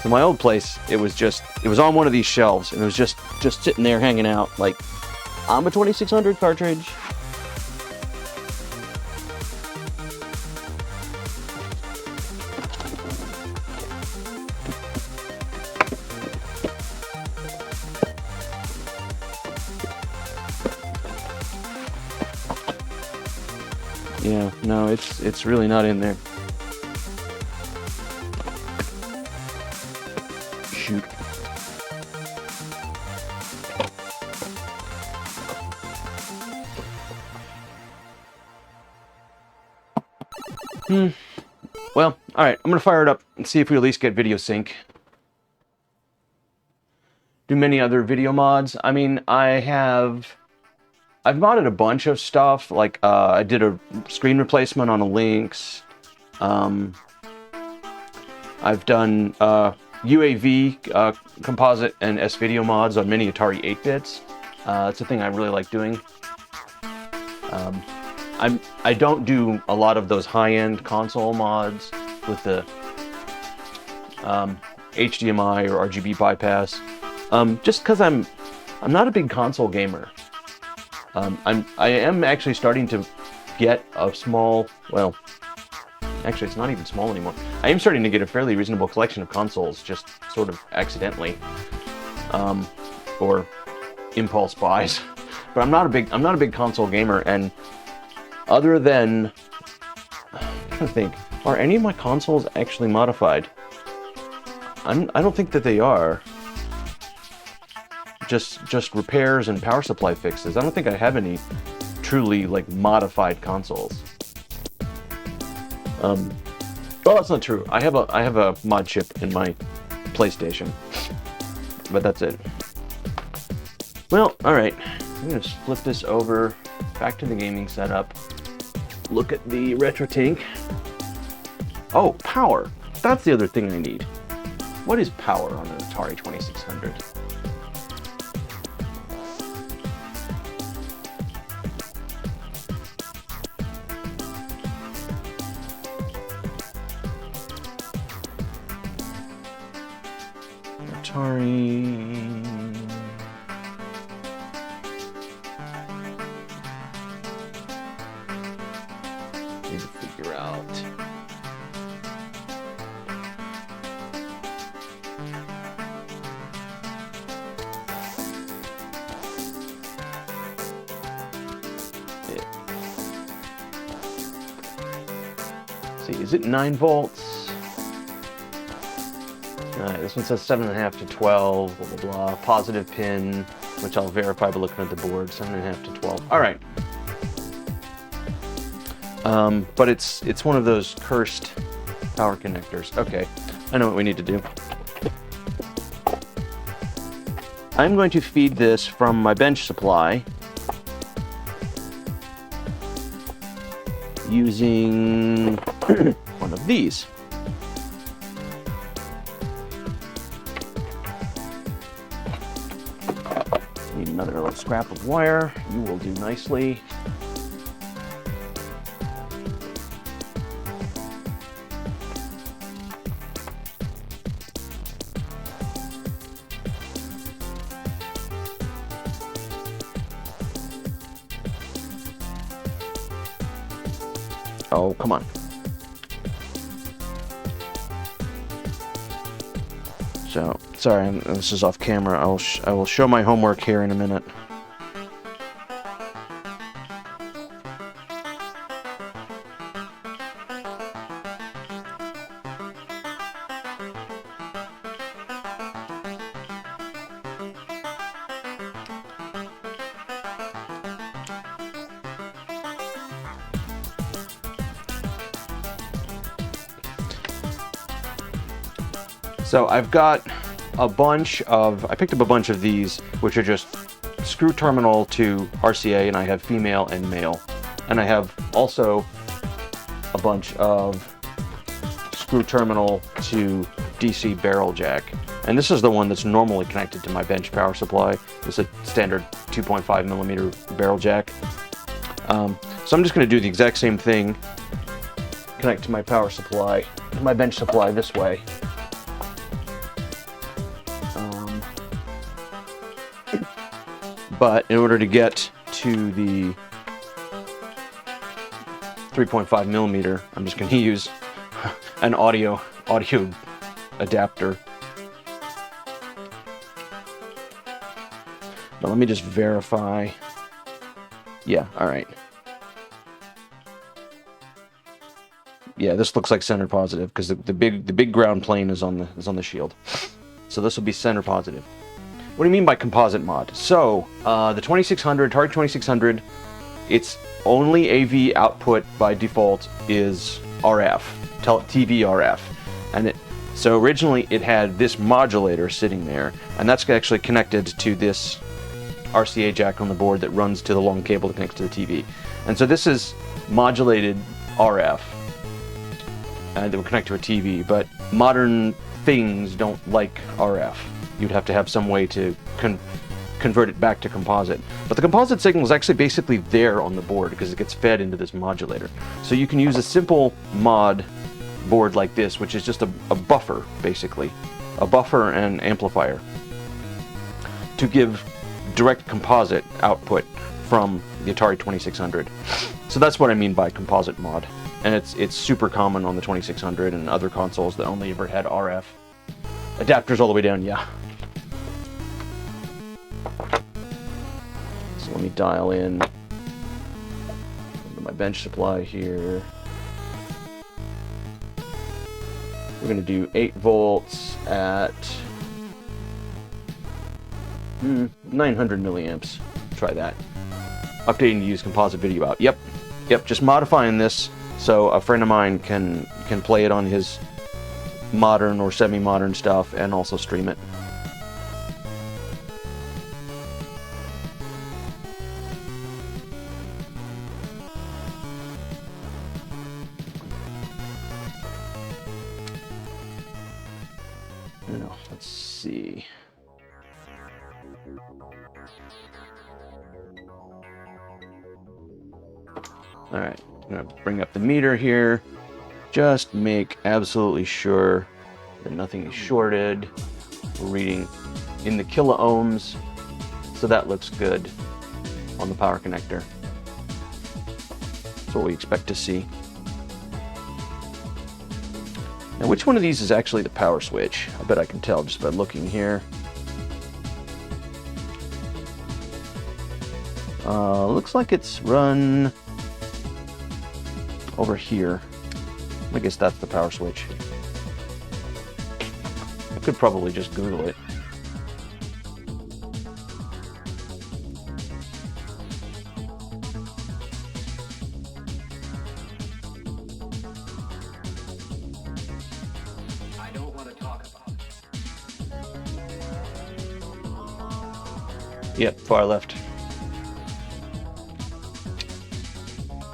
In my old place, it was on one of these shelves, and it was just sitting there hanging out. Like, I'm a 2600 cartridge. Yeah, no, it's really not in there. Shoot. Well, alright, I'm gonna fire it up and see if we at least get video sync. Do many other video mods. I mean, I've modded a bunch of stuff, like I did a screen replacement on a Lynx. I've done UAV, composite, and S-video mods on many Atari 8-bits. That's a thing I really like doing. I don't do a lot of those high-end console mods with the HDMI or RGB bypass, just because I'm not a big console gamer. I am actually starting to get a small, well, actually it's not even small anymore. I am starting to get a fairly reasonable collection of consoles, just sort of accidentally, or impulse buys. But I'm not a big console gamer, and other than, I'm trying to think, are any of my consoles actually modified? I don't think that they are. Just repairs and power supply fixes. I don't think I have any truly like modified consoles. Well, that's not true. I have a mod chip in my PlayStation, but that's it. Well, all right. I'm gonna just flip this over back to the gaming setup. Look at the RetroTink. Oh, power. That's the other thing I need. What is power on an Atari 2600? Atari... Need to figure out... See, is it 9 volts? Alright, this one says 7.5 to 12, blah, blah, blah. Positive pin, which I'll verify by looking at the board, 7.5 to 12. Alright. But it's one of those cursed power connectors. Okay, I know what we need to do. I'm going to feed this from my bench supply using one of these. Need another little scrap of wire. You will do nicely. Oh, come on. So, sorry, this is off camera. I will show my homework here in a minute. So I've got a bunch of, I picked up a bunch of these, which are just screw terminal to RCA, and I have female and male. And I have also a bunch of screw terminal to DC barrel jack. And this is the one that's normally connected to my bench power supply. It's a standard 2.5 millimeter barrel jack. So I'm just going to do the exact same thing, connect to my power supply, to my bench supply this way. But in order to get to the 3.5 millimeter, I'm just going to use an audio adapter. Now let me just verify. Yeah, all right. Yeah, this looks like center positive because the big ground plane is on the shield. So this will be center positive. What do you mean by composite mod? So, the 2600, Atari 2600, its only AV output by default is RF, TV RF. And so originally it had this modulator sitting there, and that's actually connected to this RCA jack on the board that runs to the long cable that connects to the TV. And so this is modulated RF that will connect to a TV, but modern things don't like RF. You'd have to have some way to convert it back to composite. But the composite signal is actually basically there on the board because it gets fed into this modulator. So you can use a simple mod board like this, which is just a buffer, basically. A buffer and amplifier to give direct composite output from the Atari 2600. So that's what I mean by composite mod. And it's super common on the 2600 and other consoles that only ever had RF. Adapters all the way down, yeah. So let me dial in my bench supply here. We're going to do 8 volts at 900 milliamps. Try that. Updating to use composite video out. Yep, just modifying this so a friend of mine can play it on his modern or semi-modern stuff and also stream it. Now, let's see. All right, I'm gonna bring up the meter here. Just make absolutely sure that nothing is shorted. We're reading in the kiloohms, so that looks good on the power connector. That's what we expect to see. Now, which one of these is actually the power switch? I bet I can tell just by looking here. Looks like it's run over here. I guess that's the power switch. I could probably just Google it. I don't want to talk about it. Yep, far left.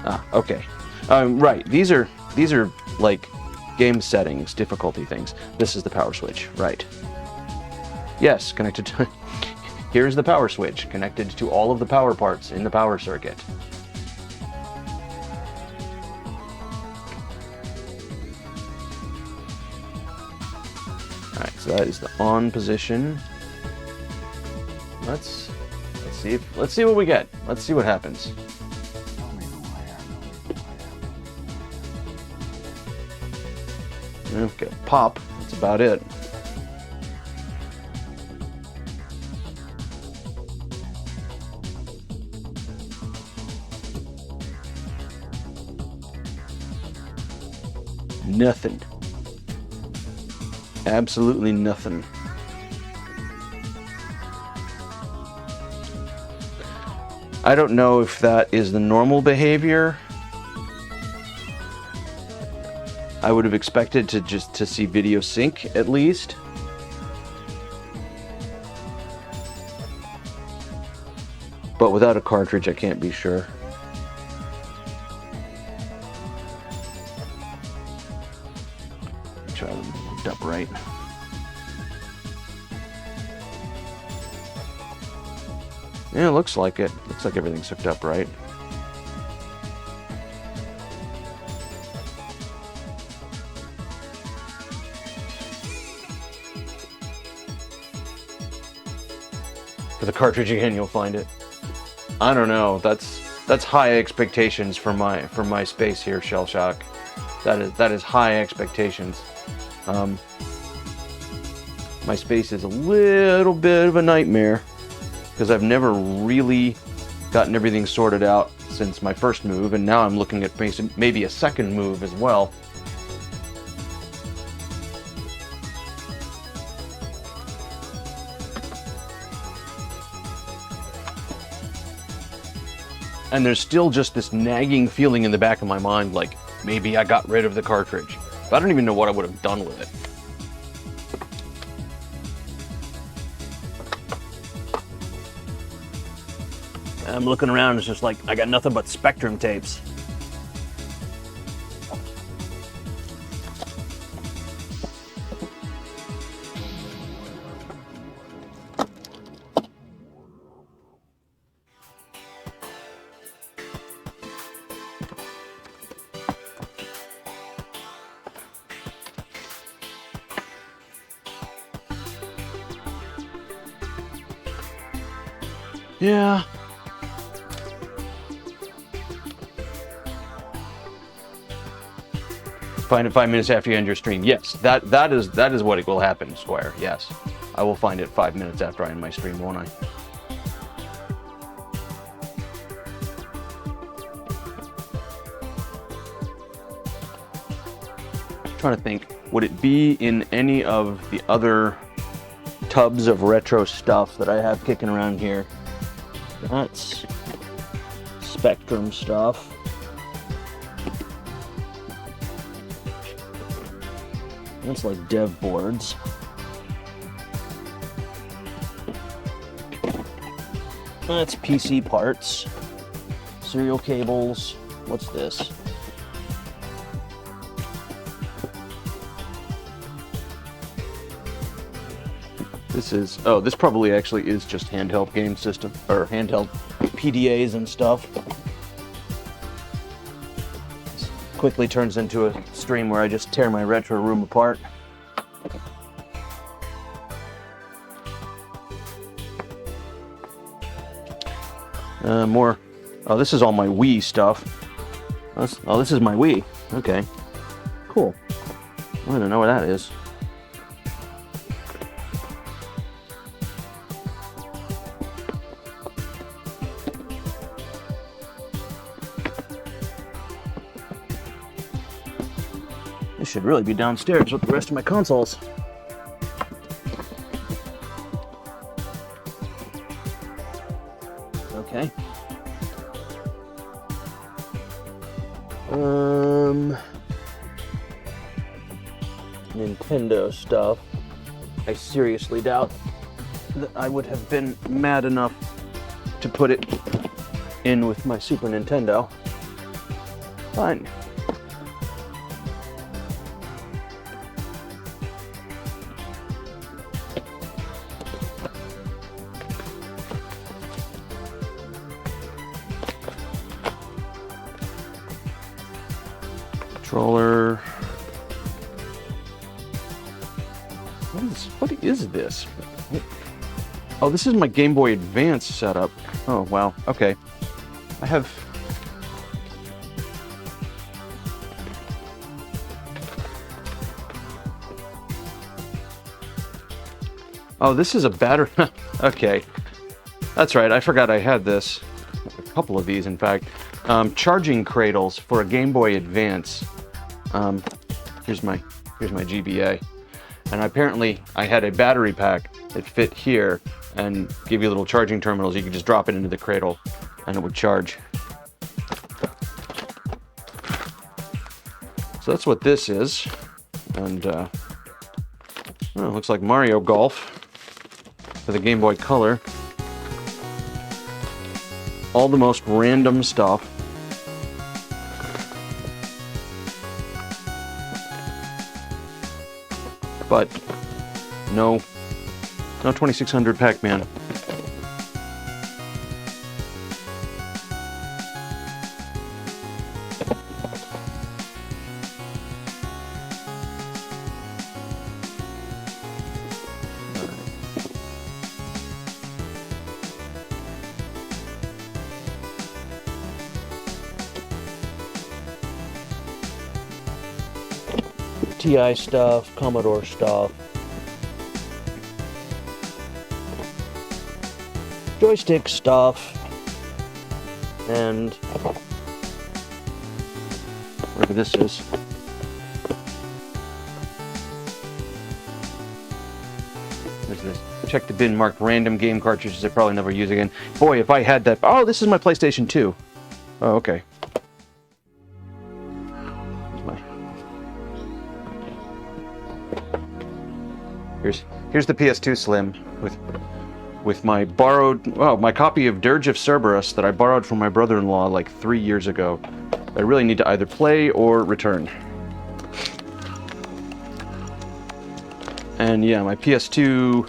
Ah, okay. Right, these are like game settings, difficulty things. This is the power switch, right. Yes, connected to... Here's the power switch connected to all of the power parts in the power circuit. Alright, so that is the on position. Let's see what we get. Let's see what happens. Okay, pop. That's about it. Nothing. Absolutely nothing. I don't know if that is the normal behavior. I would have expected to see video sync at least. But without a cartridge, I can't be sure. Try to hooked up right. Yeah, it looks like it. Looks like everything's hooked up right. For the cartridge again, you'll find it. I don't know. That's high expectations for my space here, Shell Shock. That is high expectations. My space is a little bit of a nightmare because I've never really gotten everything sorted out since my first move, and now I'm looking at maybe a second move as well. And there's still just this nagging feeling in the back of my mind, like maybe I got rid of the cartridge. But I don't even know what I would have done with it. I'm looking around, it's just like, I got nothing but Spectrum tapes. Yeah. Find it 5 minutes after you end your stream. Yes, that is what it will happen, Squire. Yes, I will find it 5 minutes after I end my stream, won't I? I'm trying to think, would it be in any of the other tubs of retro stuff that I have kicking around here? That's Spectrum stuff. That's like dev boards. That's PC parts. Serial cables. What's this? This is, oh, this probably actually is just handheld game system, or handheld PDAs and stuff. This quickly turns into a stream where I just tear my retro room apart. More, oh, this is all my Wii stuff. Oh, this is my Wii. Okay, cool. I don't know what that is. This should really be downstairs with the rest of my consoles. Okay. Nintendo stuff. I seriously doubt that I would have been mad enough to put it in with my Super Nintendo. Fine. Controller. What is this? Oh, this is my Game Boy Advance setup. Oh, wow. Okay. I have... Oh, this is a battery... Okay. That's right. I forgot I had this. A couple of these, in fact. Charging cradles for a Game Boy Advance. Here's my GBA. And apparently I had a battery pack that fit here and give you little charging terminals. You could just drop it into the cradle and it would charge. So that's what this is. And well, it looks like Mario Golf for the Game Boy Color. All the most random stuff. But no 2600 Pac-Man. TI stuff, Commodore stuff, joystick stuff, and whatever this is. What's this? Check the bin marked random game cartridges I probably never use again. Boy, if I had that. Oh, this is my PlayStation 2. Oh, okay. Here's the PS2 Slim with my borrowed, my copy of Dirge of Cerberus that I borrowed from my brother-in-law like 3 years ago. I really need to either play or return. And yeah, my PS2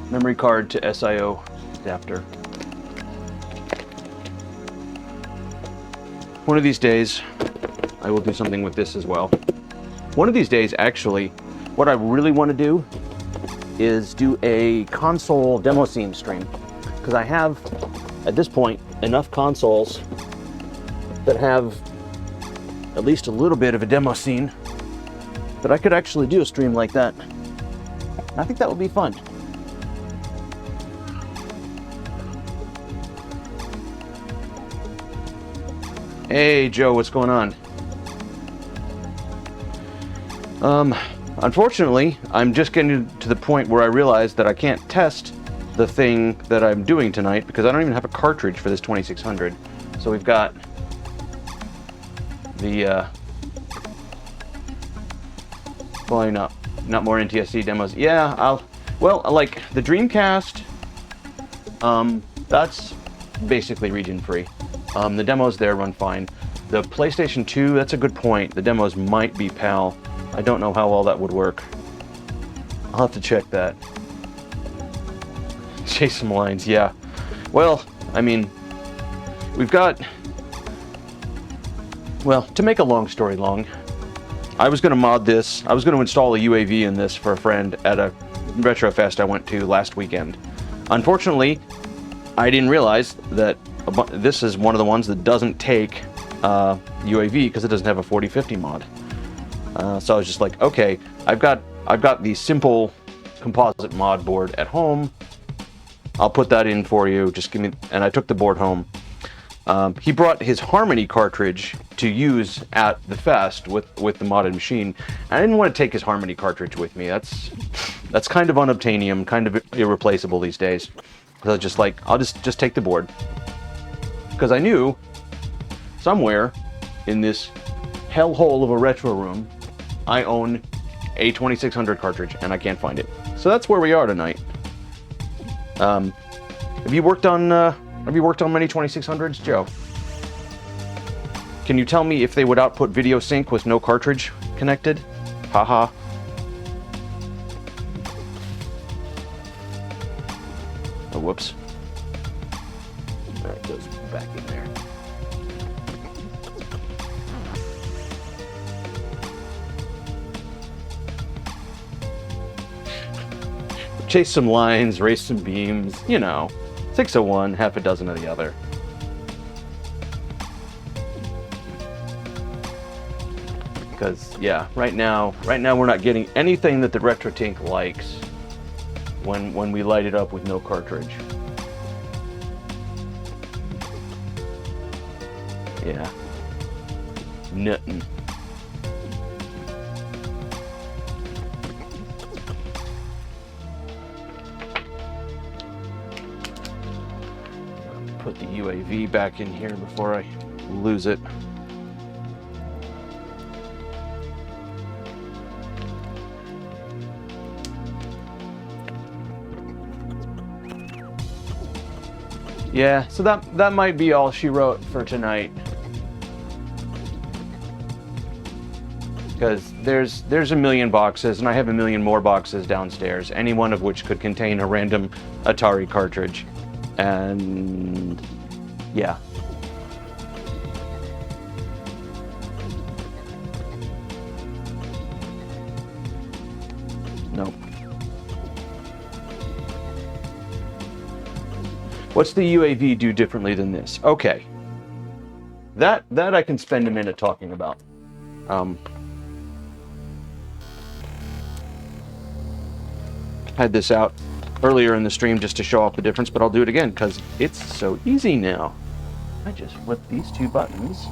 memory card to SIO adapter. One of these days, I will do something with this as well. One of these days, actually, what I really want to do is do a console demo scene stream, because I have at this point enough consoles that have at least a little bit of a demo scene that I could actually do a stream like that. I think that would be fun. Hey Joe, what's going on? Unfortunately, I'm just getting to the point where I realize that I can't test the thing that I'm doing tonight because I don't even have a cartridge for this 2600. So we've got the probably not more NTSC demos. Yeah, like the Dreamcast, that's basically region free. The demos there run fine. The PlayStation 2, that's a good point. The demos might be PAL. I don't know how well that would work. I'll have to check that. Chase some lines, yeah. Well, I mean, we've got... Well, to make a long story long, I was going to mod this. I was going to install a UAV in this for a friend at a retro fest I went to last weekend. Unfortunately, I didn't realize that this is one of the ones that doesn't take UAV because it doesn't have a 4050 mod. So I was just like, okay, I've got the simple composite mod board at home. I'll put that in for you. Just give me, and I took the board home. He brought his Harmony cartridge to use at the fest with the modded machine. I didn't want to take his Harmony cartridge with me. That's kind of unobtainium, kind of irreplaceable these days. So I was just like, I'll just take the board, because I knew somewhere in this hellhole of a retro room, I own a 2600 cartridge, and I can't find it. So that's where we are tonight. Have you worked on many 2600s, Joe? Can you tell me if they would output video sync with no cartridge connected? Haha. Oh, whoops. There it goes back in there. chase some lines, race some beams, you know, 6 of one, half a dozen of the other. Because, yeah, right now we're not getting anything that the RetroTink likes when we light it up with no cartridge. Yeah. Nothing. Put the UAV back in here before I lose it. Yeah, so that might be all she wrote for tonight. Because there's a million boxes, and I have a million more boxes downstairs, any one of which could contain a random Atari cartridge. And yeah. Nope. What's the UAV do differently than this? Okay. That I can spend a minute talking about. Had this out earlier in the stream just to show off the difference, but I'll do it again because it's so easy now. I just flip these 2 buttons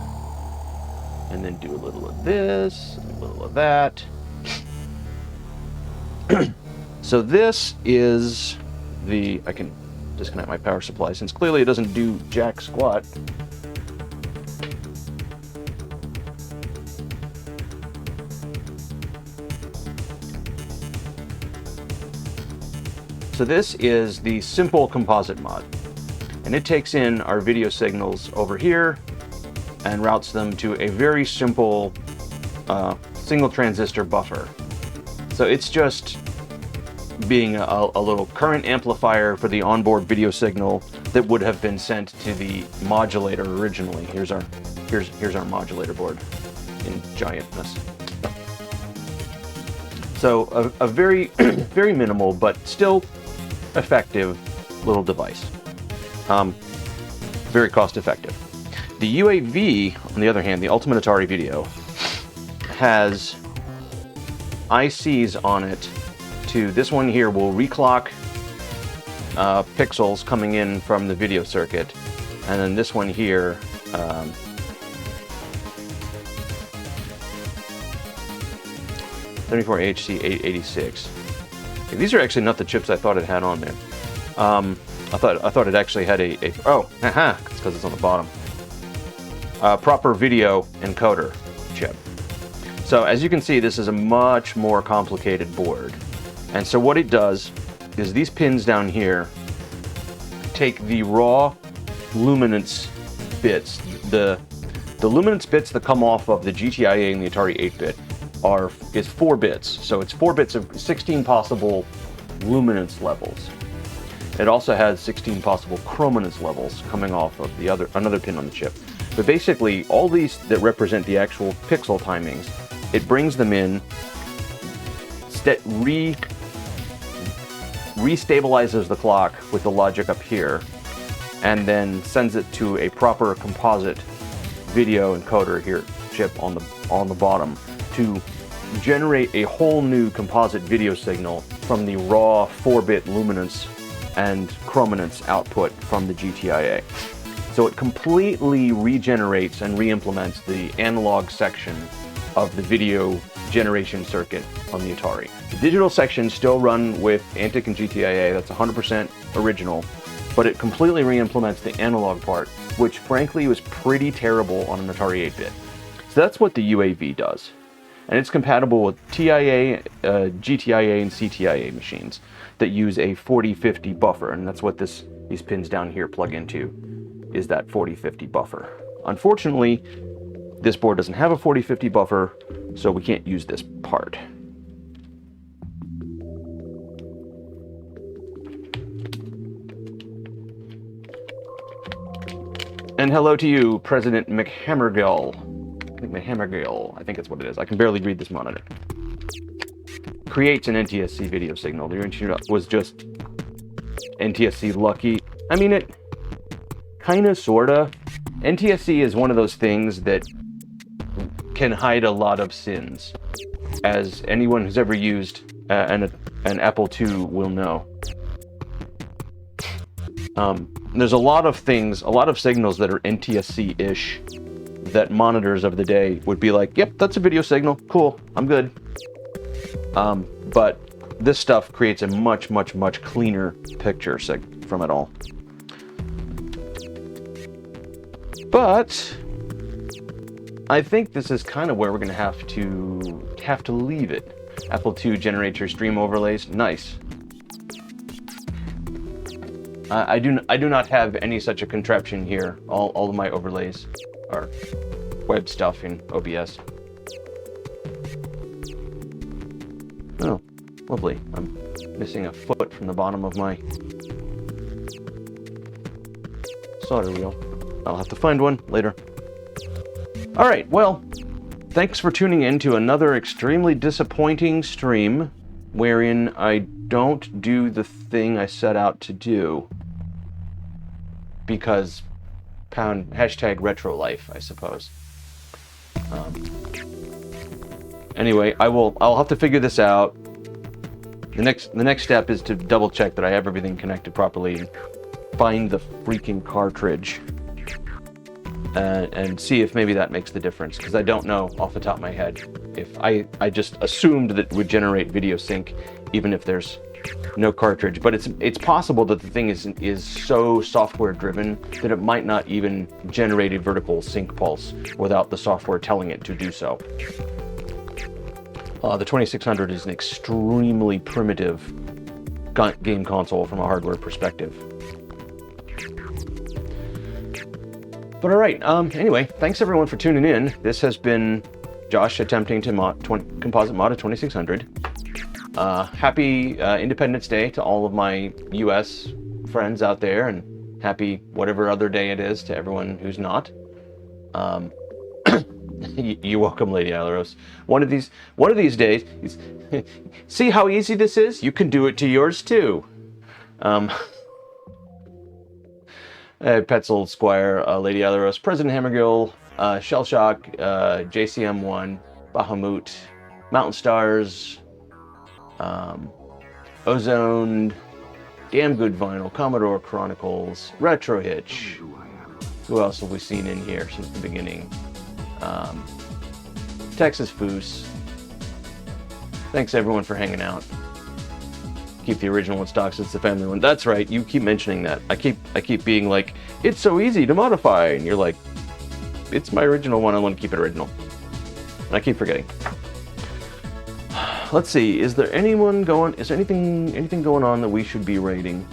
and then do a little of this, a little of that. So this is I can disconnect my power supply since clearly it doesn't do jack squat. So this is the simple composite mod, and it takes in our video signals over here and routes them to a very simple single transistor buffer. So it's just being a little current amplifier for the onboard video signal that would have been sent to the modulator originally. Here's our modulator board in giantness. So a very very minimal but still effective little device. Very cost effective. The UAV, on the other hand, the Ultimate Atari Video, has ICs on it to, this one here will reclock pixels coming in from the video circuit, and then this one here HC 886. Okay, these are actually not the chips I thought it had on there. I thought it actually had oh, haha, it's because it's on the bottom. Proper video encoder chip. So as you can see, this is a much more complicated board. And so what it does is these pins down here take the raw luminance bits. The luminance bits that come off of the GTIA and the Atari 8-bit is 4 bits. So it's 4 bits of 16 possible luminance levels. It also has 16 possible chrominance levels coming off of another pin on the chip. But basically, all these that represent the actual pixel timings, it brings them in, restabilizes the clock with the logic up here, and then sends it to a proper composite video encoder here chip on the bottom to generate a whole new composite video signal from the raw 4-bit luminance and chrominance output from the GTIA. So it completely regenerates and re-implements the analog section of the video generation circuit on the Atari. The digital sections still run with Antic and GTIA, that's 100% original, but it completely re-implements the analog part, which frankly was pretty terrible on an Atari 8-bit. So that's what the UAV does. And it's compatible with TIA, GTIA, and CTIA machines that use a 4050 buffer, and that's what these pins down here plug into, is that 4050 buffer. Unfortunately, this board doesn't have a 4050 buffer, so we can't use this part. And hello to you, President McHammergill. I think it's what it is. I can barely read this monitor. creates an NTSC video signal. The engineer was just NTSC lucky. I mean, it kind of, sort of. NTSC is one of those things that can hide a lot of sins, as anyone who's ever used an Apple II will know. There's a lot of things, a lot of signals that are NTSC-ish that monitors of the day would be like, yep, that's a video signal. Cool, I'm good. But this stuff creates a much, much, much cleaner picture from it all. But I think this is kind of where we're going to have to leave it. Apple II generates your stream overlays. Nice. I do not have any such a contraption here. All of my overlays are web stuff in OBS. Oh, lovely. I'm missing a foot from the bottom of my solder wheel. I'll have to find one later. All right, well, thanks for tuning in to another extremely disappointing stream wherein I don't do the thing I set out to do because hashtag retro life, I suppose. Anyway, I'll have to figure this out. The next step is to double check that I have everything connected properly and find the freaking cartridge and see if maybe that makes the difference, because I don't know off the top of my head. If I just assumed that it would generate video sync even if there's no cartridge, but it's possible that the thing is so software driven that it might not even generate a vertical sync pulse without the software telling it to do so. The 2600 is an extremely primitive game console from a hardware perspective. But all right, anyway, thanks everyone for tuning in. This has been Josh attempting to composite mod a 2600. Happy Independence Day to all of my US friends out there, and happy whatever other day it is to everyone who's not. You're welcome, Lady Alaros. One of these days, see how easy this is? You can do it to yours too. Petzold Squire, Lady Alaros, President Hammergill, Shellshock, JCM1, Bahamut, Mountain Stars, Ozone, Damn Good Vinyl, Commodore Chronicles, Retro Hitch. Who else have we seen in here since the beginning? Texas Foos. Thanks everyone for hanging out. Keep the original in stock since the family one. That's right, you keep mentioning that. I keep being like, it's so easy to modify, and you're like, it's my original one, I want to keep it original. And I keep forgetting. Let's see, is there anything going on that we should be rating?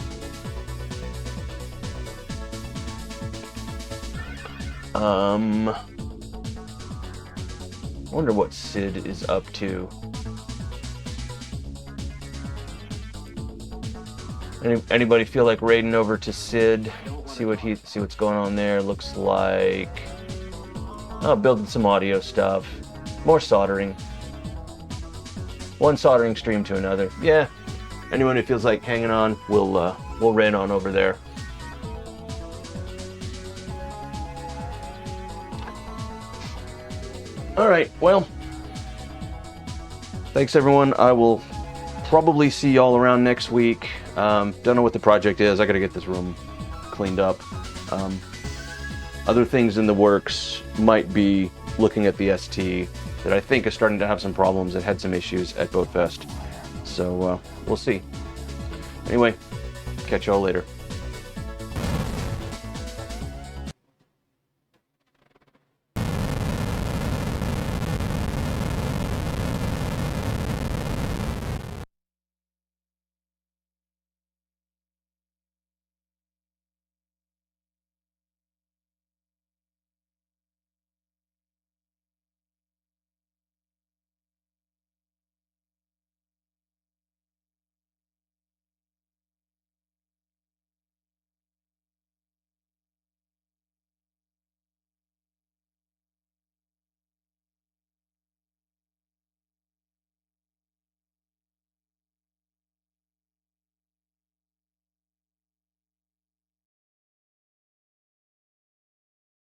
I wonder what Sid is up to. Anybody feel like raiding over to Sid? See what's going on there. Looks like building some audio stuff, more soldering. One soldering stream to another. Yeah. Anyone who feels like hanging on, we'll raid on over there. All right. Well, thanks everyone. I will probably see y'all around next week. Don't know what the project is. I got to get this room cleaned up. Other things in the works might be looking at the ST that I think is starting to have some problems. It had some issues at Boat Fest. So we'll see. Anyway, catch y'all later.